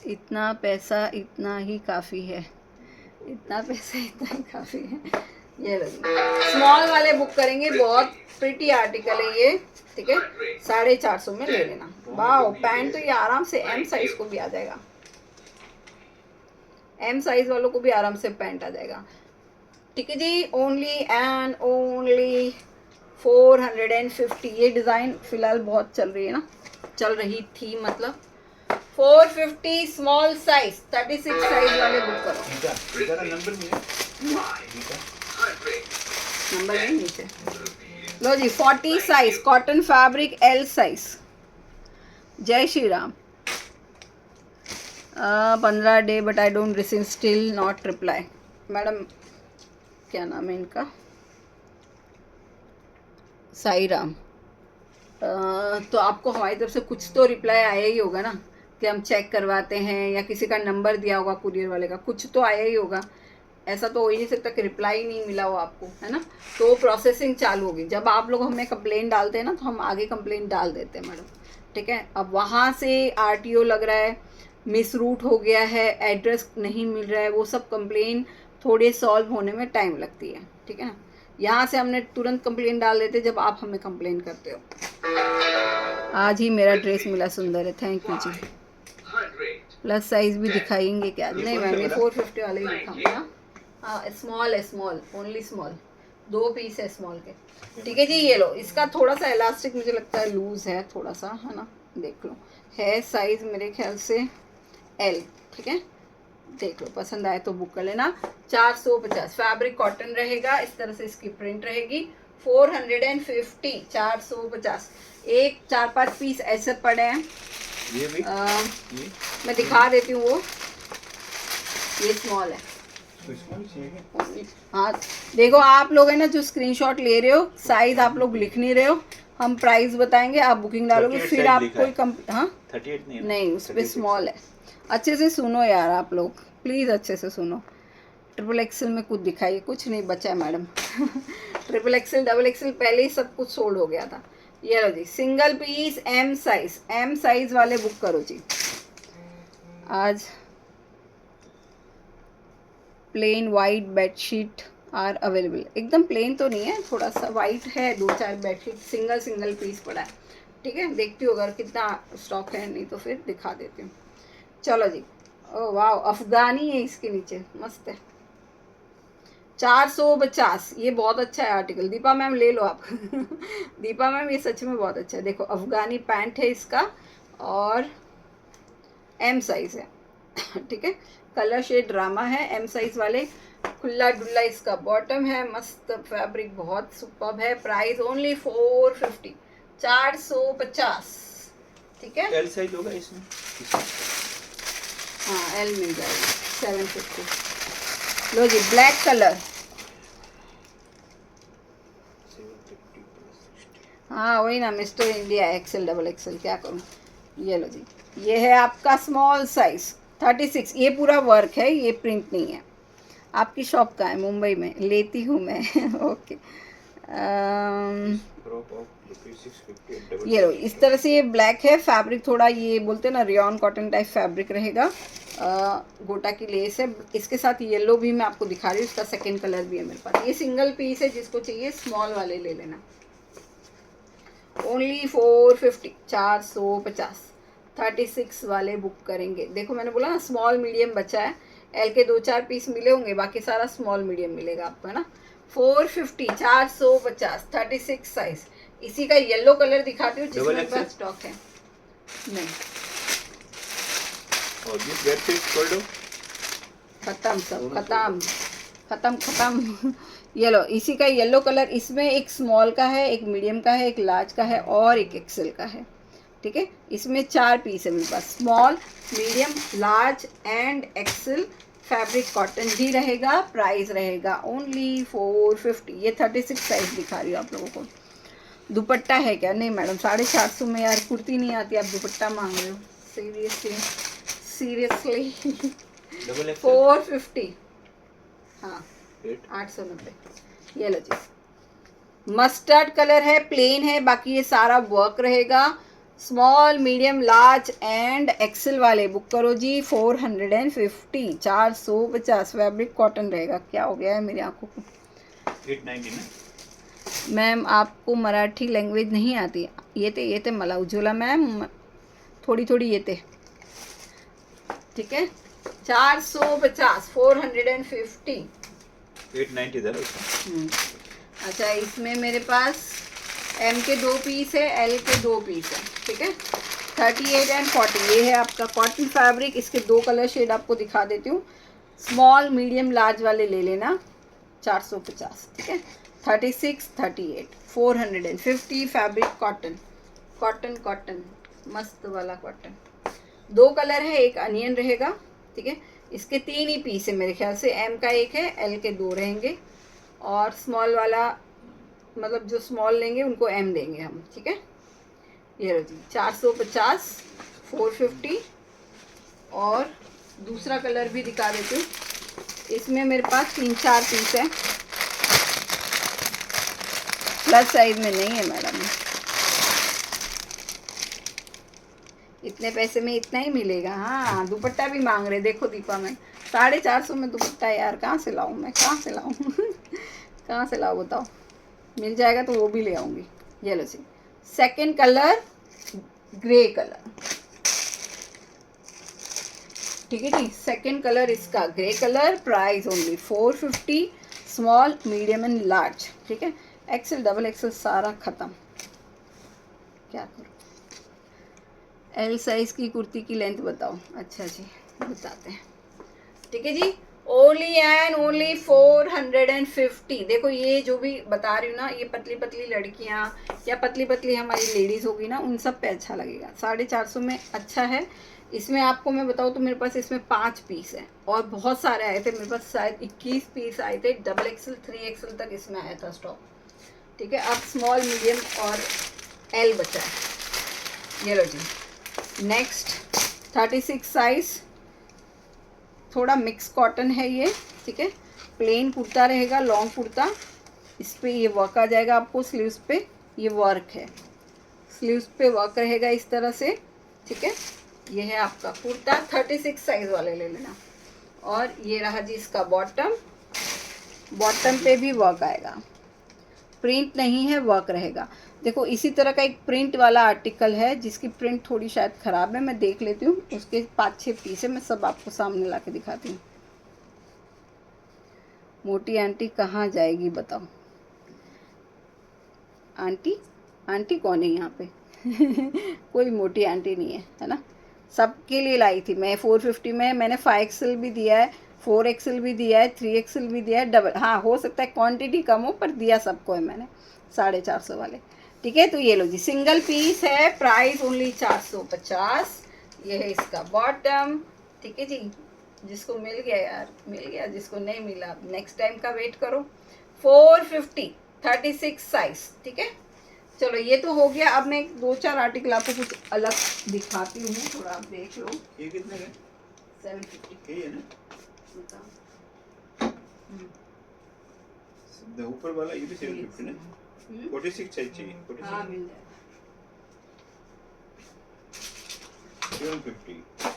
इतना पैसा इतना ही काफ़ी है, इतना पैसा इतना ही काफ़ी है। ये स्मॉल वाले बुक करेंगे, बहुत प्रिटी आर्टिकल है ये, ठीक है। 450 में ले लेना। वाह, पैंट तो ये आराम से एम साइज को भी आ जाएगा, एम साइज वालों को भी आराम से पैंट आ जाएगा, ठीक है जी। Only and only 450। ये डिज़ाइन फिलहाल बहुत चल रही है ना, चल रही थी मतलब। 450 स्मॉल साइज, 36 साइज वाले बुक करो। नंबर नहीं नीचे। लो जी, 40 size cotton fabric, L size. जय Shri Ram. 15 day but I don't receive, still not reply. Madam क्या नाम है इनका, साई राम। तो आपको हमारी तरफ से कुछ तो रिप्लाई आया ही होगा ना, कि हम चेक करवाते हैं, या किसी का नंबर दिया होगा कुरियर वाले का, कुछ तो आया ही होगा। ऐसा तो हो ही नहीं सकता कि रिप्लाई नहीं मिला हो आपको, है ना। तो प्रोसेसिंग चालू होगी, जब आप लोग हमें कंप्लेंट डालते हैं ना, तो हम आगे कंप्लेंट डाल देते हैं मैडम, ठीक है। अब वहाँ से RTO लग रहा है, मिस रूट हो गया है, एड्रेस नहीं मिल रहा है, वो सब कंप्लेन थोड़े सॉल्व होने में टाइम लगती है, ठीक है ना। यहाँ से हमने तुरंत कंप्लेंट डाल देते जब आप हमें कंप्लेन करते हो। आज ही मेरा ड्रेस मिला, सुंदर है, थैंक यू जी। प्लस साइज भी दिखाएंगे क्या? नहीं मैम, ये 450 वाले ही दिखाऊंगा। हाँ, स्मॉल है, स्मॉल, ओनली स्मॉल, 2 पीस है स्मॉल के, ठीक है जी। ये लो, इसका थोड़ा सा इलास्टिक मुझे लगता है लूज है थोड़ा सा, है ना, देख लो। है साइज मेरे ख्याल से L, ठीक है, देख लो, पसंद आए तो बुक कर लेना। 450, फैब्रिक कॉटन रहेगा, इस तरह से इसकी प्रिंट रहेगी। 450, 450। एक 4-5 पीस ऐसे पड़े हैं, ये भी ये मैं दिखा देती हूँ। वो ये स्मॉल है, हाँ देखो, आप लोग है ना जो स्क्रीनशॉट ले रहे हो, साइज आप लोग लिख नहीं रहे हो, हम प्राइस बताएंगे, आप बुकिंग डालोगे, फिर आप कोई हाँ 38 नहीं, उस पर स्मॉल है। अच्छे से सुनो यार आप लोग, प्लीज़ अच्छे से सुनो। ट्रिपल एक्सल में कुछ दिखाइए, कुछ नहीं बचा है madam. Triple XL double XL पहले ही सब कुछ सोल्ड हो गया था। ये लो जी, सिंगल पीस एम साइज वाले बुक करो जी। आज plain white bedsheet are available, एकदम प्लेन तो नहीं है, थोड़ा सा वाइट है, 2-4 बेडशीट सिंगल पीस पड़ा है। ठीक है, देखती हूँ अगर कितना स्टॉक है, नहीं तो फिर दिखा देती हूँ। चलो जी, ओ वाह, अफगानी है इसके नीचे, मस्त है। 450, ये बहुत अच्छा है आर्टिकल, दीपा मैम ले लो आप। दीपा मैम ये सच में बहुत अच्छा है। देखो अफगानी पैंट है इसका और एम साइज है। ठीक है, कलर शेड ड्रामा है, एम साइज वाले, खुला डुल्ला इसका बॉटम है, मस्त फैब्रिक बहुत सुपर्ब है। Price only 450, 450। ठीक है, एल साइज होगा इसमें? हाँ एल मिल जाएगा, 750। लो जी, ब्लैक कलर, 750 हाँ वही ना, mister India Excel double Excel, क्या करूँ। ये लो जी, ये है आपका स्मॉल साइज 36। ये पूरा वर्क है, ये प्रिंट नहीं है। आपकी शॉप कहाँ है? मुंबई में, लेती हूँ मैं। Okay, crop of rupees 650 double ये लो, इस तरह से ये ब्लैक है, फैब्रिक थोड़ा ये बोलते हैं ना रियॉन कॉटन टाइप फैब्रिक रहेगा। गोटा की लेस है, इसके साथ येलो भी मैं आपको दिखा रही हूँ, इसका सेकंड कलर भी है मेरे पास। ये सिंगल पीस है, जिसको चाहिए स्मॉल वाले ले लेना। ओनली 450, 450। 36 वाले बुक करेंगे। देखो मैंने बोला ना स्मॉल मीडियम बचा है, एल के 2-4 पीस मिले होंगे, बाकी सारा स्मॉल मीडियम मिलेगा आपको, है ना। 450, 450, 36 साइज। इसी का येलो कलर दिखाती हूँ जिसमें मेरे पास स्टॉक है। नहीं, और दिस बेडशीट फोल्ड हो, खत्म, सब खत्म खत्म खत्म। ये लो, इसी का येलो कलर, इसमें एक स्मॉल का है, एक मीडियम का है, एक लार्ज का है और एक एक्सेल का है। ठीक है, इसमें 4 पीस है मेरे पास, small, medium, large and XL. Fabric cotton ही रहेगा। प्राइस रहेगा ओनली 450। ये 36 साइज दिखा रही हूँ आप लोगों को। दुपट्टा है क्या? नहीं मैडम, 450 में यार कुर्ती नहीं आती, आप दुपट्टा मांग रहे हो? सीरियसली। डबल एक्सेल 450, हाँ 890। ये लो जी, मस्टर्ड कलर है, प्लेन है, बाकी ये सारा वर्क रहेगा। Small, medium, large and XL वाले बुक करो जी। 450, 450। फैब्रिक कॉटन रहेगा। क्या हो गया है मेरी आंखों को? 890 ना? मैम आपको मराठी लैंग्वेज नहीं आती? ये थे मला उज्ज्वला मैम, थोड़ी थोड़ी ये थे। ठीक है, 450, 450। 890 था उसका। अच्छा, इसमें मेरे पास एम के 2 पीस है, एल के 2 पीस है। ठीक है, 38 एंड 40। ये है आपका कॉटन फैब्रिक। इसके 2 कलर शेड आपको दिखा देती हूँ। स्मॉल, मीडियम, लार्ज वाले ले लेना। 450। ठीक है, 36, 38, 450। फैब्रिक कॉटन, कॉटन कॉटन, मस्त वाला कॉटन। 2 कलर है, एक अनियन रहेगा। ठीक है, इसके 3 ही पीस है मेरे ख्याल से। एम का 1 है, एल के 2 रहेंगे और स्मॉल वाला, मतलब जो स्मॉल लेंगे उनको एम देंगे हम। ठीक है, ये लो जी, 450, 450। और दूसरा कलर भी दिखा देती हूँ। इसमें मेरे पास 3-4 पीस है। प्लस साइज में नहीं है मैडम, इतने पैसे में इतना ही मिलेगा। हाँ, दुपट्टा भी मांग रहे, देखो दीपा में 450 में दुपट्टा। यार कहाँ से लाऊं मैं, कहाँ से लाऊं? कहाँ से लाऊं बताओ? मिल जाएगा तो वो भी ले आऊंगी। ये लो जी, सेकंड कलर ग्रे कलर। ठीक है जी, सेकंड कलर इसका grey colour. Price only 450। Small, medium and large. ठीक है, एक्सेल डबल एक्सेल सारा खत्म। क्या करूँ? एल साइज की कुर्ती की लेंथ बताओ। अच्छा जी, बताते हैं। ठीक है जी, ओनली एंड ओनली 450। देखो ये जो भी बता रही हूँ ना, ये पतली पतली लड़कियाँ या पतली पतली हमारी लेडीज़ होगी ना, उन सब पे अच्छा लगेगा। 450 में अच्छा है। इसमें आपको मैं बताऊँ तो मेरे पास इसमें 5 पीस है और बहुत सारे आए थे मेरे पास, शायद 21 पीस आए थे। डबल एक्सेल 3XL तक इसमें आया था स्टॉक। ठीक है, अब स्मॉल, मीडियम और एल बचा है। ये लो जी, नेक्स्ट 36 साइज थोड़ा मिक्स कॉटन है ये, ठीक है। प्लेन कुर्ता रहेगा, लॉन्ग कुर्ता। इस पे ये वर्क आ जाएगा आपको, स्लीव्स पे ये वर्क है, स्लीव्स पे वर्क रहेगा इस तरह से, ठीक है। ये है आपका कुर्ता, 36 साइज वाले ले लेना। और ये रहा जी इसका बॉटम, बॉटम पे भी वर्क आएगा, प्रिंट नहीं है, वर्क रहेगा। देखो इसी तरह का एक प्रिंट वाला आर्टिकल है जिसकी प्रिंट थोड़ी शायद ख़राब है, मैं देख लेती हूँ। उसके 5-6 पीस है, मैं सब आपको सामने ला के दिखाती हूँ। मोटी आंटी कहाँ जाएगी बताओ? आंटी, आंटी कौन है यहाँ पे? कोई मोटी आंटी नहीं है ना। सबके लिए लाई थी मैं 450 में। मैंने 5XL भी दिया है, 4XL भी दिया है, 3XL भी दिया है, डबल। हाँ हो सकता है क्वांटिटी कम हो, पर दिया सबको है मैंने 450 वाले, ठीक है। तो ये लो जी, सिंगल पीस है, प्राइस ओनली 450। ये है इसका बॉटम, ठीक है जी। जिसको मिल गया यार मिल गया, जिसको नहीं मिला नेक्स्ट टाइम का वेट करो। 450, 36 साइज, ठीक है। चलो ये तो हो गया। अब मैं 2-4 आर्टिकल आपको कुछ अलग दिखाती हूँ, थोड़ा आप देख लो। ये कितने का? 750 यही है ना? बताओ। ऊपर वाला ये भी 750 ना? 46 चाहिए, 46। हाँ मिल जाएगा। 750।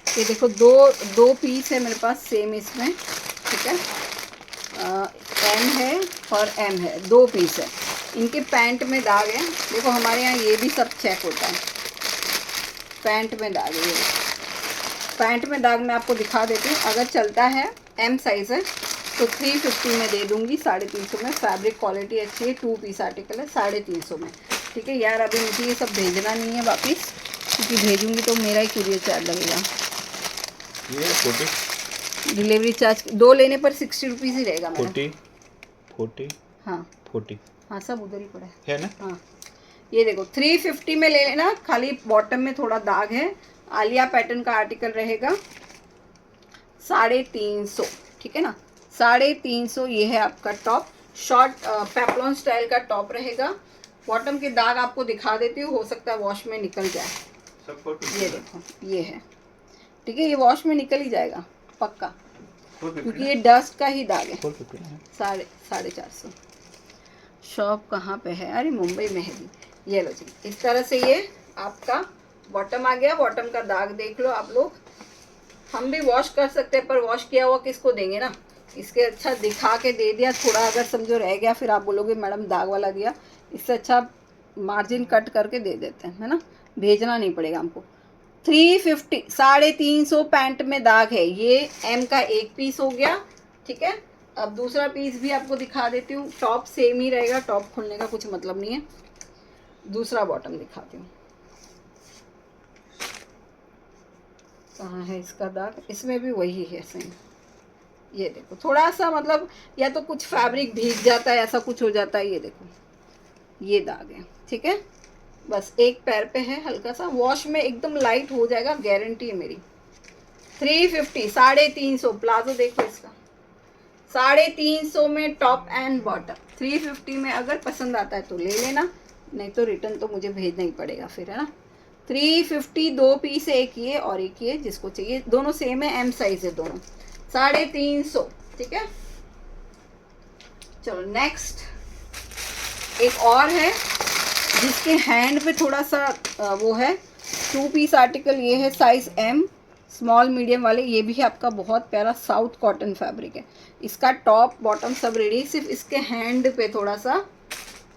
ये देखो दो पीस है मेरे पास सेम इसमें, ठीक है। एम है और एम है, 2 पीस है। इनके पैंट में दाग है, देखो हमारे यहाँ ये भी सब चेक होता है। पैंट में दाग है, पैंट में दाग मैं आपको दिखा देती हूँ। अगर चलता है, एम साइज़ है तो 350 में दे दूँगी, 350 में। फैब्रिक क्वालिटी अच्छी है, 2 पीस आर्टिकल है, 350 में, ठीक है। यार अभी मुझे ये सब भेजना नहीं है वापस, क्योंकि भेजूँगी तो मेरा ही कुरियर चार्ज लगेगा। ये 40 डिलीवरी चार्ज 2 लेने पर 60 रुपीज़ ही रहेगा मेरा। 40 हाँ 40 हाँ सब उधर ही पड़ा है ना? हाँ ये देखो 350 में ले लेना। खाली बॉटम में थोड़ा दाग है, आलिया पैटर्न का आर्टिकल रहेगा, 350, ठीक है ना। 350 ये है आपका टॉप, शॉर्ट पेप्लॉन स्टाइल का टॉप रहेगा। बॉटम के दाग आपको दिखा देती हूँ, हो सकता है वॉश में निकल जाए। सब ये देखो ये है, ठीक है। ये वॉश में निकल ही जाएगा पक्का, क्योंकि ये डस्ट का ही दाग है। 450। शॉप कहाँ पे है? अरे मुंबई में है जी। ये लो जी, इस तरह से ये आपका बॉटम आ गया। बॉटम का दाग देख लो आप लोग। हम भी वॉश कर सकते हैं, पर वॉश किया हुआ किसको देंगे ना। इसके अच्छा दिखा के दे दिया, थोड़ा अगर समझो रह गया फिर आप बोलोगे मैडम दाग वाला दिया। इससे अच्छा मार्जिन कट करके दे देते हैं, है ना, भेजना नहीं पड़ेगा हमको। 350, 350 पैंट में दाग है। ये एम का एक पीस हो गया, ठीक है। अब दूसरा पीस भी आपको दिखा देती हूँ। टॉप सेम ही रहेगा, टॉप खोलने का कुछ मतलब नहीं है। दूसरा बॉटम दिखाती हूँ, कहाँ है इसका दाग? इसमें भी वही है सेम। ये देखो थोड़ा सा मतलब या तो कुछ फैब्रिक भीग जाता है, ऐसा कुछ हो जाता है। ये देखो ये दाग है, ठीक है। बस एक पैर पे है, हल्का सा वॉश में एकदम लाइट हो जाएगा, गारंटी है मेरी। 350, 350 प्लाजो देखो इसका, 350 में टॉप एंड बॉटम। 350 में अगर पसंद आता है तो ले लेना, नहीं तो रिटर्न तो मुझे भेजना ही पड़ेगा फिर, है ना। 350, 2 पीस है, एक ये और एक ये, जिसको चाहिए। दोनों सेम है, एम साइज है दोनों। 350, ठीक है। चलो नेक्स्ट एक और है जिसके हैंड पे थोड़ा सा वो है। 2 पीस आर्टिकल ये है, साइज एम, स्मॉल मीडियम वाले। ये भी है आपका बहुत प्यारा साउथ कॉटन फैब्रिक है। इसका टॉप बॉटम सब रेडी, सिर्फ इसके हैंड पे थोड़ा सा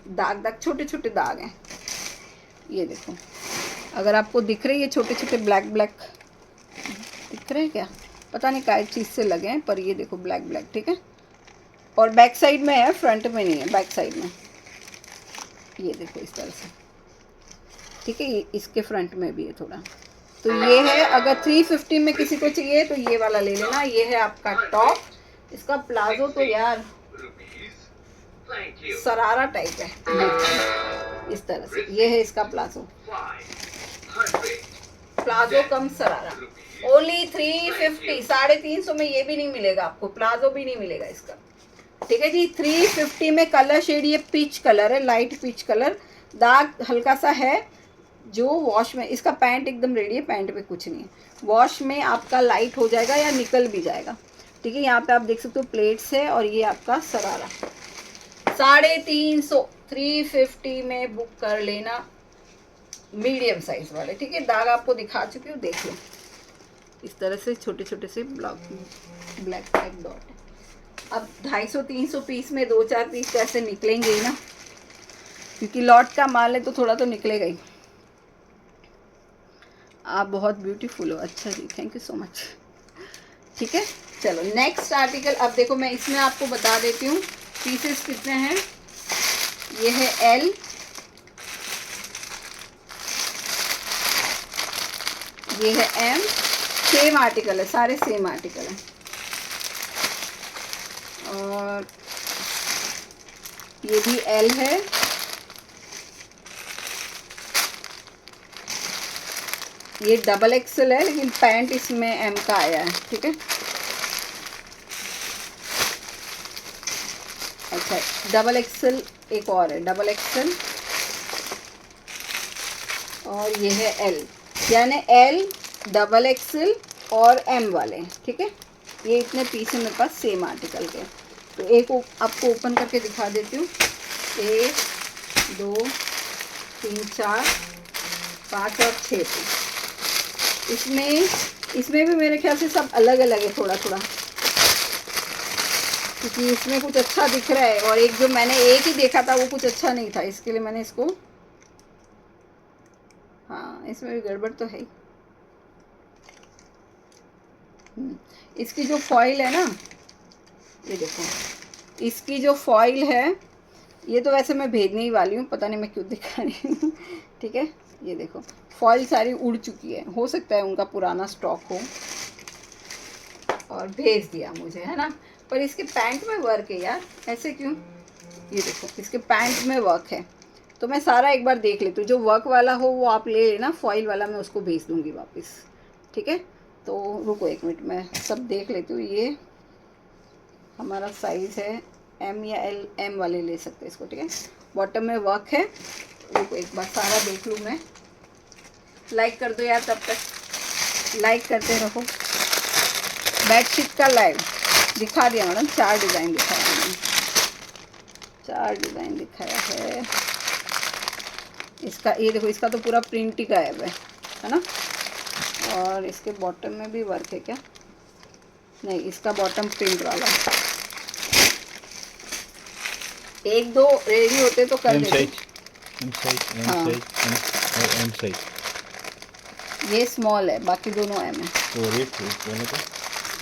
दाग छोटे छोटे दाग हैं। ये देखो, अगर आपको दिख रही है छोटे छोटे ब्लैक दिख रहे हैं क्या, पता नहीं क्या चीज़ से लगे हैं, पर ये देखो ब्लैक, ठीक है। और बैक साइड में है, फ्रंट में नहीं है, बैक साइड में। ये देखो इस तरह से, ठीक है, इसके फ्रंट में भी है थोड़ा। तो ये है, अगर 350 में किसी को चाहिए तो ये वाला ले लेना। ये है आपका टॉप। इसका प्लाजो तो यार सरारा टाइप है इस तरह से। ये है इसका प्लाजो, प्लाजो कम सरारा। ओनली 350, 350 में ये भी नहीं मिलेगा आपको, प्लाजो भी नहीं मिलेगा इसका। ठीक है जी, 350 में। कलर शेड ये पीच कलर है, लाइट पीच कलर। दाग हल्का सा है जो वॉश में, इसका पैंट एकदम रेडी है, पैंट पे कुछ नहीं है। वॉश में आपका लाइट हो जाएगा या निकल भी जाएगा। ठीक है, यहाँ पे आप देख सकते हो प्लेट्स है और ये आपका सरारा। 350, 350 में बुक कर लेना, मीडियम साइज वाले। ठीक है, दाग आपको दिखा चुकी हूँ, देख लो। इस तरह से छोटे छोटे से ब्लैक टाइप डॉट है। अब 250-300 पीस में 2-4 पीस तो ऐसे निकलेंगे ही ना, क्योंकि लॉट का माल है तो थोड़ा तो निकलेगा ही। आप बहुत ब्यूटीफुल हो। अच्छा जी, थैंक यू सो मच। ठीक है, चलो नेक्स्ट आर्टिकल। अब देखो, मैं इसमें आपको बता देती हूँ पीसेस कितने हैं। ये है एल, ये है एम। सेम आर्टिकल है, सारे सेम आर्टिकल हैं। और ये भी एल है, ये डबल एक्सल है लेकिन पैंट इसमें एम का आया है। ठीक है, अच्छा डबल एक्सल एक और है, डबल एक्सल। और ये है एल, यानी एल, डबल एक्सल और एम वाले। ठीक है, ये इतने पीस है मेरे पास सेम आर्टिकल के। तो एक आपको ओपन करके दिखा देती हूँ। 1 2 3 4 5 और 6 पीस। इसमें भी मेरे ख्याल से सब अलग अलग है थोड़ा थोड़ा, क्योंकि इसमें कुछ अच्छा दिख रहा है और एक जो मैंने एक ही देखा था वो कुछ अच्छा नहीं था, इसके लिए मैंने इसको, हाँ इसमें भी गड़बड़ तो है ही। इसकी जो फॉइल है ना, ये देखो, इसकी जो फॉइल है, ये तो वैसे मैं भेजने ही वाली हूँ, पता नहीं मैं क्यों दिखा रही हूँ। ठीक है, ये देखो फॉइल सारी उड़ चुकी है, हो सकता है उनका पुराना स्टॉक हो और भेज दिया मुझे, है ना। पर इसके पैंट में वर्क है यार, ऐसे क्यों। ये देखो इसके पैंट में वर्क है, तो मैं सारा एक बार देख लेती हूँ। जो वर्क वाला हो वो आप ले लेना, फॉइल वाला मैं उसको भेज दूँगी वापस। ठीक है, तो रुको 1 मिनट, मैं सब देख लेती हूँ। ये हमारा साइज़ है एम या एल, एम वाले ले सकते हैं इसको। ठीक है, बॉटम में वर्क है। रुको एक बार सारा देख लूँ मैं। लाइक कर दो यार, तब तक लाइक करते रहो। बेडशीट का लाइव दिखा दिया मैडम, 4 डिज़ाइन दिखाया मैंने, 4 डिज़ाइन दिखाया है। इसका ये देखो, इसका तो पूरा प्रिंट ही गायब है ना। और इसके बॉटम में भी वर्क है क्या, नहीं इसका बॉटम प्रिंट वाला। 1-2 रेडी होते तो कर देते। हाँ, ये स्मॉल है, बाकी दोनों एम है।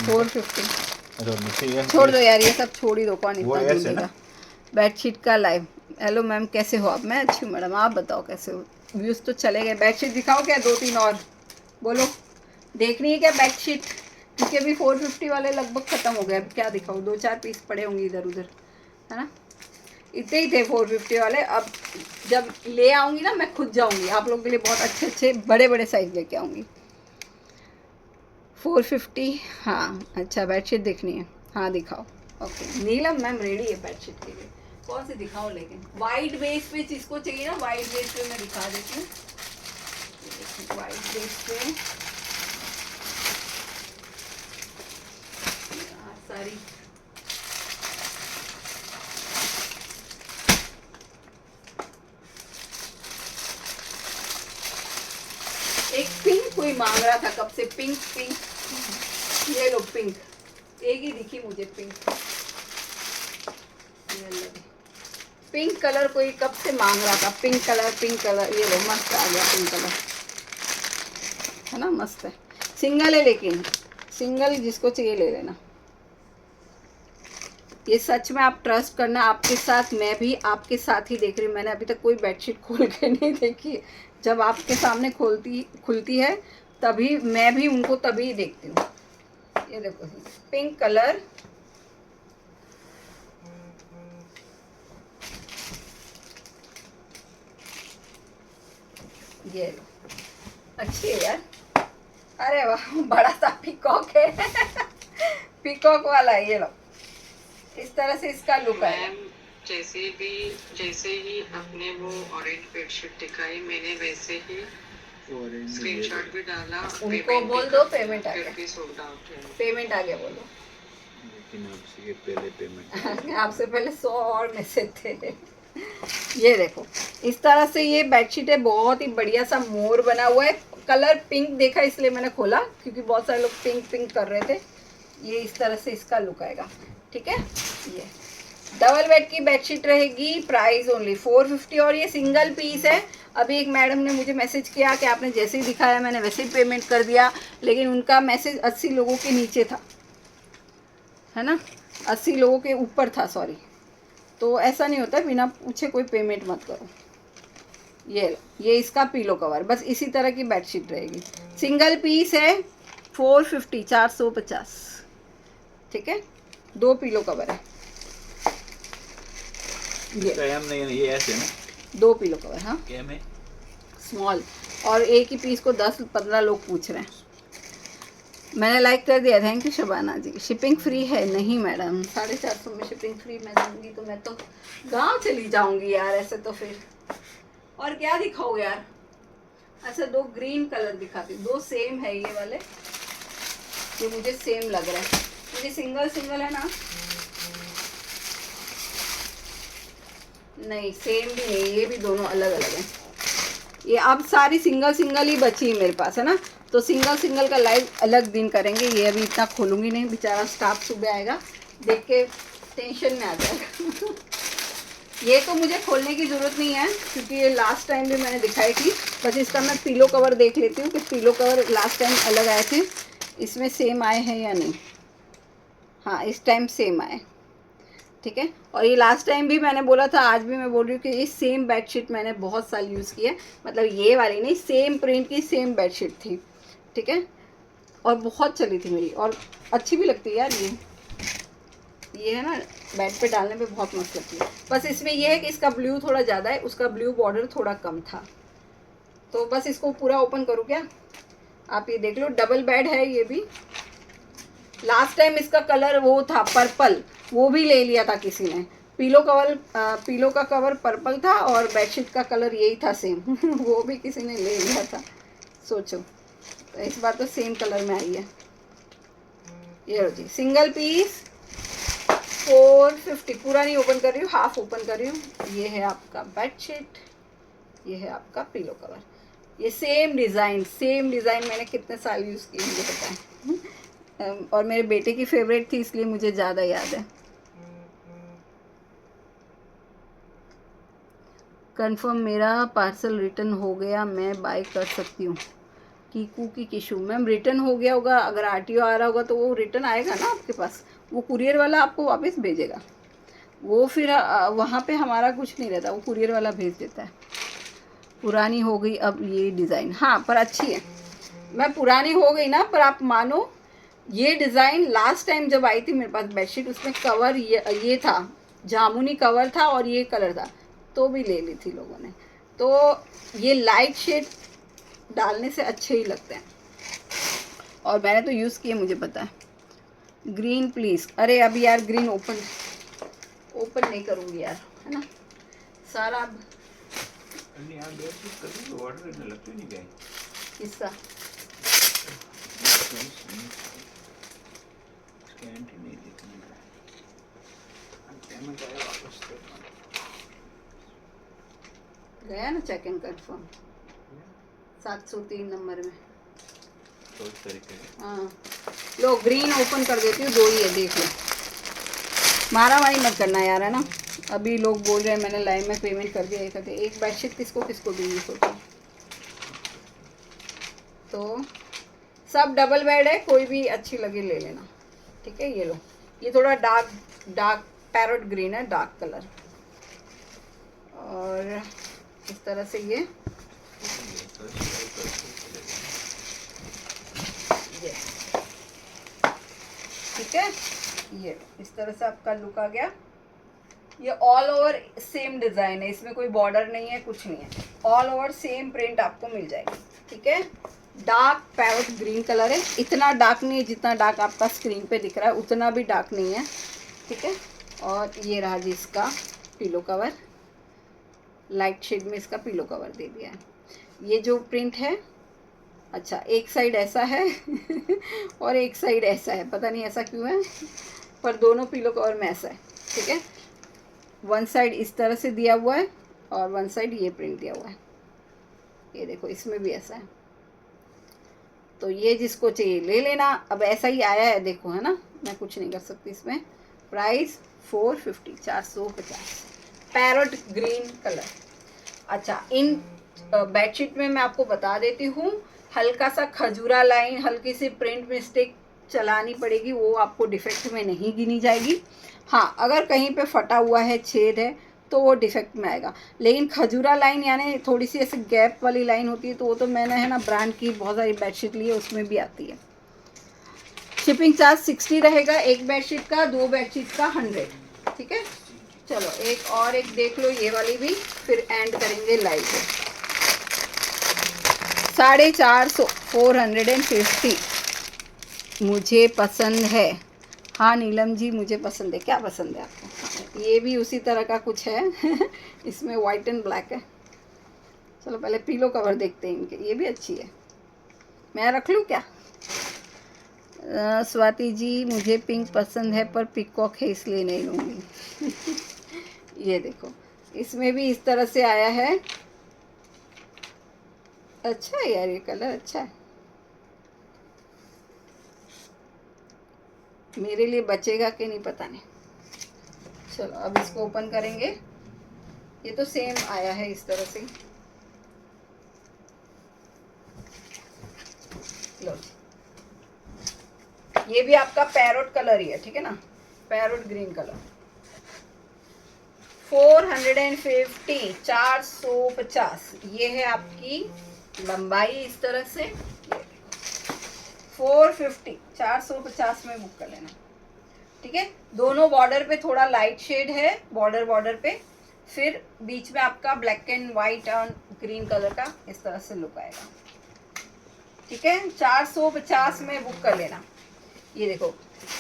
450। छोड़ दो यार, ये सब छोड़ ही दो, कौन इतना ढूंढेगा। बेडशीट का लाइव। हेलो मैम, कैसे हो आप। मैं अच्छी हूँ मैडम, आप बताओ कैसे हो। व्यूज़ तो चले गए। बेडशीट दिखाओ क्या, 2-3 और बोलो, देखनी है क्या बेडशीट, क्योंकि अभी 450 वाले लगभग ख़त्म हो गए। अब क्या दिखाऊँ, 2-4 पीस पड़े होंगे इधर उधर, है ना। इतने ही थे 450 वाले। अब जब ले आऊँगी ना मैं खुद जाऊँगी, आप लोगों के लिए बहुत अच्छे अच्छे बड़े बड़े साइज़ लेके आऊँगी। 450, हाँ अच्छा बेडशीट देखनी है, हाँ दिखाओ। ओके नीलम मैम रेडी है बेडशीट के लिए। कौन सी दिखाओ, लेकिन वाइट बेस पे जिसको चाहिए ना, वाइट बेस पे मैं दिखा देती हूँ। वाइट बेस पे सारी एक पिंक कोई मांग रहा था कब से, पिंक पिंक, ये लो पिंक, एक ही दिखी मुझे पिंक। पिंक कलर कोई कब से मांग रहा था, पिंक कलर पिंक कलर। ये लो मस्त आ गया पिंक कलर, है ना, मस्त है। सिंगल है, लेकिन सिंगल जिसको चाहिए ले लेना। ये सच में आप ट्रस्ट करना, आपके साथ, मैं भी आपके साथ ही देख रही हूँ। मैंने अभी तक कोई बेडशीट खोल के नहीं देखी। जब आपके सामने खुलती है तभी मैं भी उनको तभी देखती हूँ। ये देखो पिंक कलर, ये लो, अच्छी है यार। अरे वाह, बड़ा सा पीकॉक है। पीकॉक वाला है, ये लो। इस तरह से इसका लुक है। जैसे ही आपने वो ऑरेंज बेडशीट दिखाई, मैंने वैसे ही स्क्रीनशॉट भी डाला। उनको बोल दो पेमेंट आ फिर गया, भी सोल्ड आउट है। पेमेंट आ गया बोलो। लेकिन आपसे पहले पेमेंट आपसे पहले 100 और मैसेज थे। ये देखो इस तरह से ये बेडशीट है, बहुत ही बढ़िया सा मोर बना हुआ है। कलर पिंक देखा इसलिए मैंने खोला, क्योंकि बहुत सारे लोग पिंक पिंक कर रहे थे। ये इस तरह से इसका लुक आएगा, ठीक है। ये डबल बेड की बेडशीट रहेगी, प्राइस ओनली 450, और ये सिंगल पीस है। अभी एक मैडम ने मुझे मैसेज किया कि आपने जैसे ही दिखाया मैंने वैसे ही पेमेंट कर दिया, लेकिन उनका मैसेज 80 लोगों के नीचे था, है ना, 80 लोगों के ऊपर था, सॉरी। तो ऐसा नहीं होता, बिना पूछे कोई पेमेंट मत करो। ये इसका पीलो कवर, बस इसी तरह की बेडशीट रहेगी। सिंगल पीस है, 450, 450, ठीक है। 2 पीलो कवर है, ये ऐसे ना 2 पीलो कवर, हाँ क्या में स्मॉल। और एक ही पीस को 10-15 लोग पूछ रहे हैं। मैंने लाइक कर दिया, thank you Shabana ji. Shipping free है? नहीं मैडम, 450 में शिपिंग फ्री मैं दूंगी तो मैं तो गांव चली जाऊंगी यार, ऐसे तो फिर। और क्या दिखाओ यार? अच्छा 2 ग्रीन कलर दिखाती हूँ, 2 सेम है ये वाले, ये मुझे सेम लग रहा है, मुझे सिंगल सिंगल है ना, नहीं सेम भी नहीं, ये भी दोनों अलग अलग हैं। ये अब सारी सिंगल सिंगल ही बची है मेरे पास, है ना, तो सिंगल सिंगल का लाइव अलग दिन करेंगे। ये अभी इतना खोलूंगी नहीं, बेचारा स्टाफ सुबह आएगा देख के टेंशन में आ जाएगा। ये तो मुझे खोलने की ज़रूरत नहीं है, क्योंकि ये लास्ट टाइम भी मैंने दिखाई थी। बस इसका मैं पीलो कवर देख लेती हूँ कि पीलो कवर लास्ट टाइम अलग आए थे, इसमें सेम आए हैं या नहीं। हाँ इस टाइम सेम आए, ठीक है। और ये लास्ट टाइम भी मैंने बोला था, आज भी मैं बोल रही हूँ कि ये सेम बेडशीट मैंने बहुत साल यूज़ की है, मतलब ये वाली नहीं, सेम प्रिंट की सेम बेडशीट थी, ठीक है। और बहुत चली थी मेरी, और अच्छी भी लगती है यार। ये है ना, बेड पे डालने पे बहुत मस्त लगती है। बस इसमें ये है कि इसका ब्लू थोड़ा ज़्यादा है, उसका ब्लू बॉर्डर थोड़ा कम था। तो बस इसको पूरा ओपन करूँ क्या? आप ये देख लो, डबल बेड है ये भी। लास्ट टाइम इसका कलर वो था पर्पल, वो भी ले लिया था किसी ने। पीलो का कवर पर्पल था और बेडशीट का कलर यही था सेम। वो भी किसी ने ले लिया था, सोचो। तो इस बार तो सेम कलर में आई है। ये लो जी, सिंगल पीस 450। पूरा नहीं ओपन कर रही हूँ, हाफ ओपन कर रही हूँ। ये है आपका बेडशीट, ये है आपका पीलो कवर। ये सेम डिज़ाइन मैंने कितने साल यूज़ की मुझे पता है। और मेरे बेटे की फेवरेट थी, इसलिए मुझे ज़्यादा याद है। कंफर्म मेरा पार्सल रिटर्न हो गया, मैं बाय कर सकती हूँ? कीकू की किशू मैम, रिटर्न हो गया होगा, अगर आरटीओ आ रहा होगा तो वो रिटर्न आएगा ना आपके पास, वो कुरियर वाला आपको वापस भेजेगा। वो फिर वहाँ पे हमारा कुछ नहीं रहता, वो कुरियर वाला भेज देता है। पुरानी हो गई अब ये डिज़ाइन, हाँ पर अच्छी है। मैं पुरानी हो गई ना, पर आप मानो ये डिज़ाइन लास्ट टाइम जब आई थी मेरे पास बेडशीट, उसमें कवर ये था, जामुनी कवर था और ये कलर था, तो भी ले ली थी लोगों ने। तो ये लाइट शेड डालने से अच्छे ही लगते हैं, और मैंने तो यूज़ किए, मुझे पता है। ग्रीन प्लीज़, अरे अभी यार ग्रीन ओपन नहीं करूँगी यार, है ना, सारा अब किस्सा। गया ना चेक एंड कंफर्म 703 नंबर में। हाँ लो, ग्रीन ओपन कर देती हूँ, 2 ही है, देख लो। मारामारी मत करना यार, है ना। अभी लोग बोल रहे हैं मैंने लाइव में पेमेंट कर दिया, कहते एक बेडशीट किसको दूंगी, सोचो। तो सब डबल बेड है, कोई भी अच्छी लगे ले लेना, ठीक है। ये लो, ये थोड़ा डार्क पैरोट ग्रीन है, डार्क कलर। और इस तरह से ये ठीक है, ये इस तरह से आपका लुक आ गया। ये ऑल ओवर सेम डिज़ाइन है, इसमें कोई बॉर्डर नहीं है, कुछ नहीं है, ऑल ओवर सेम प्रिंट आपको मिल जाएगी। ठीक है, डार्क पैरोट ग्रीन कलर है, इतना डार्क नहीं है जितना डार्क आपका स्क्रीन पे दिख रहा है, उतना भी डार्क नहीं है। ठीक है, और ये रहा जी इसका पिलो कवर, लाइट शेड में इसका पिलो कवर दे दिया है। ये जो प्रिंट है, अच्छा एक साइड ऐसा है और एक साइड ऐसा है, पता नहीं ऐसा क्यों है, पर दोनों पिलो कवर में ऐसा है। ठीक है, वन साइड इस तरह से दिया हुआ है और वन साइड ये प्रिंट दिया हुआ है। ये देखो इसमें भी ऐसा है, तो ये जिसको चाहिए ले लेना। अब ऐसा ही आया है देखो, है ना, मैं कुछ नहीं कर सकती इसमें। Price 450, 450, parrot green colour. अच्छा, इन बेडशीट में मैं आपको बता देती हूँ, हल्का सा खजूरा लाइन, हल्की सी प्रिंट मिस्टेक चलानी पड़ेगी, वो आपको डिफेक्ट में नहीं गिनी जाएगी। हाँ, अगर कहीं पे फटा हुआ है, छेद है, तो वो डिफेक्ट में आएगा। लेकिन खजूरा लाइन यानी थोड़ी सी ऐसे गैप वाली लाइन होती है, तो वो तो मैंने है ना ब्रांड की बहुत सारी बेडशीट ली है, उसमें भी आती है। शिपिंग चार्ज 60 रहेगा एक बेडशीट का, 2 बेडशीट का 100। ठीक है, चलो एक और एक देख लो, ये वाली भी, फिर एंड करेंगे लाइव को। 450, 450 मुझे पसंद है। हाँ नीलम जी, मुझे पसंद है। क्या पसंद है आपको? हाँ, ये भी उसी तरह का कुछ है इसमें वाइट एंड ब्लैक है। चलो पहले पिलो कवर देखते हैं इनके, ये भी अच्छी है। मैं रख लूँ क्या? स्वाति जी, मुझे पिंक पसंद है पर पिकॉक है इसलिए नहीं लूँगी ये देखो, इसमें भी इस तरह से आया है। अच्छा है यार, ये कलर अच्छा है, मेरे लिए बचेगा कि नहीं पता नहीं। चलो अब इसको ओपन करेंगे। ये तो सेम आया है इस तरह से। लो, ये भी आपका पैरोट कलर ही है, ठीक है ना, पैरोट ग्रीन कलर। 450, 450 ये है आपकी लंबाई इस तरह से। 450, 450 में बुक कर लेना। ठीक है, दोनों बॉर्डर पे थोड़ा लाइट शेड है, बॉर्डर पे, फिर बीच में आपका ब्लैक एंड वाइट और ग्रीन कलर का इस तरह से लुक आएगा। ठीक है, 450 में बुक कर लेना। ये देखो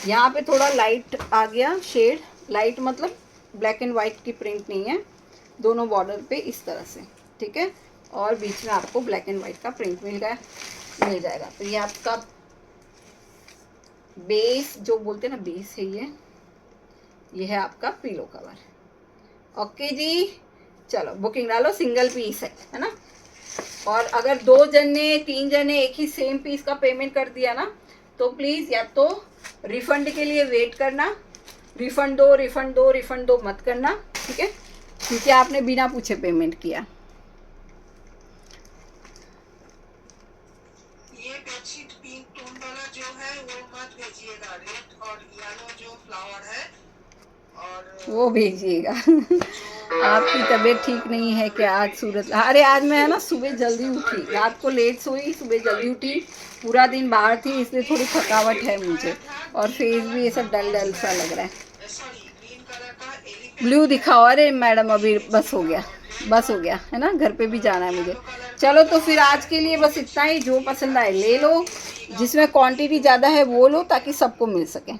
यहाँ पे थोड़ा लाइट आ गया शेड, लाइट मतलब ब्लैक एंड वाइट की प्रिंट नहीं है, दोनों बॉर्डर पे इस तरह से। ठीक है, और बीच में आपको ब्लैक एंड वाइट का प्रिंट मिल जाएगा। तो ये आपका बेस जो बोलते हैं ना, बेस है ये है आपका पिलो कवर। ओके जी, चलो बुकिंग डालो। सिंगल पीस है ना, और अगर 2 जने 3 जने एक ही सेम पीस का पेमेंट कर दिया ना, तो प्लीज़ या तो रिफंड के लिए वेट करना, रिफंड दो मत करना। ठीक है, क्योंकि आपने बिना पूछे पेमेंट किया। ये बेडशीट पिंक टोन वाला जो है वो मत भेजिएगा, रेड और येलो जो फ्लावर है और वो भेजिएगा आपकी तबीयत ठीक नहीं है क्या आज? सूरत, अरे आज मैं है ना सुबह जल्दी उठी, रात को लेट सोई, सुबह जल्दी उठी, पूरा दिन बाहर थी, इसलिए थोड़ी थकावट है मुझे, और फेस भी ऐसा डल सा लग रहा है। ग्रीन कलर का ब्लू दिखाओ। अरे मैडम अभी बस हो गया है ना, घर पे भी जाना है मुझे। चलो तो फिर आज के लिए बस इतना ही। जो पसंद आए ले लो, जिसमें क्वांटिटी ज़्यादा है वो लो, ताकि सबको मिल सके।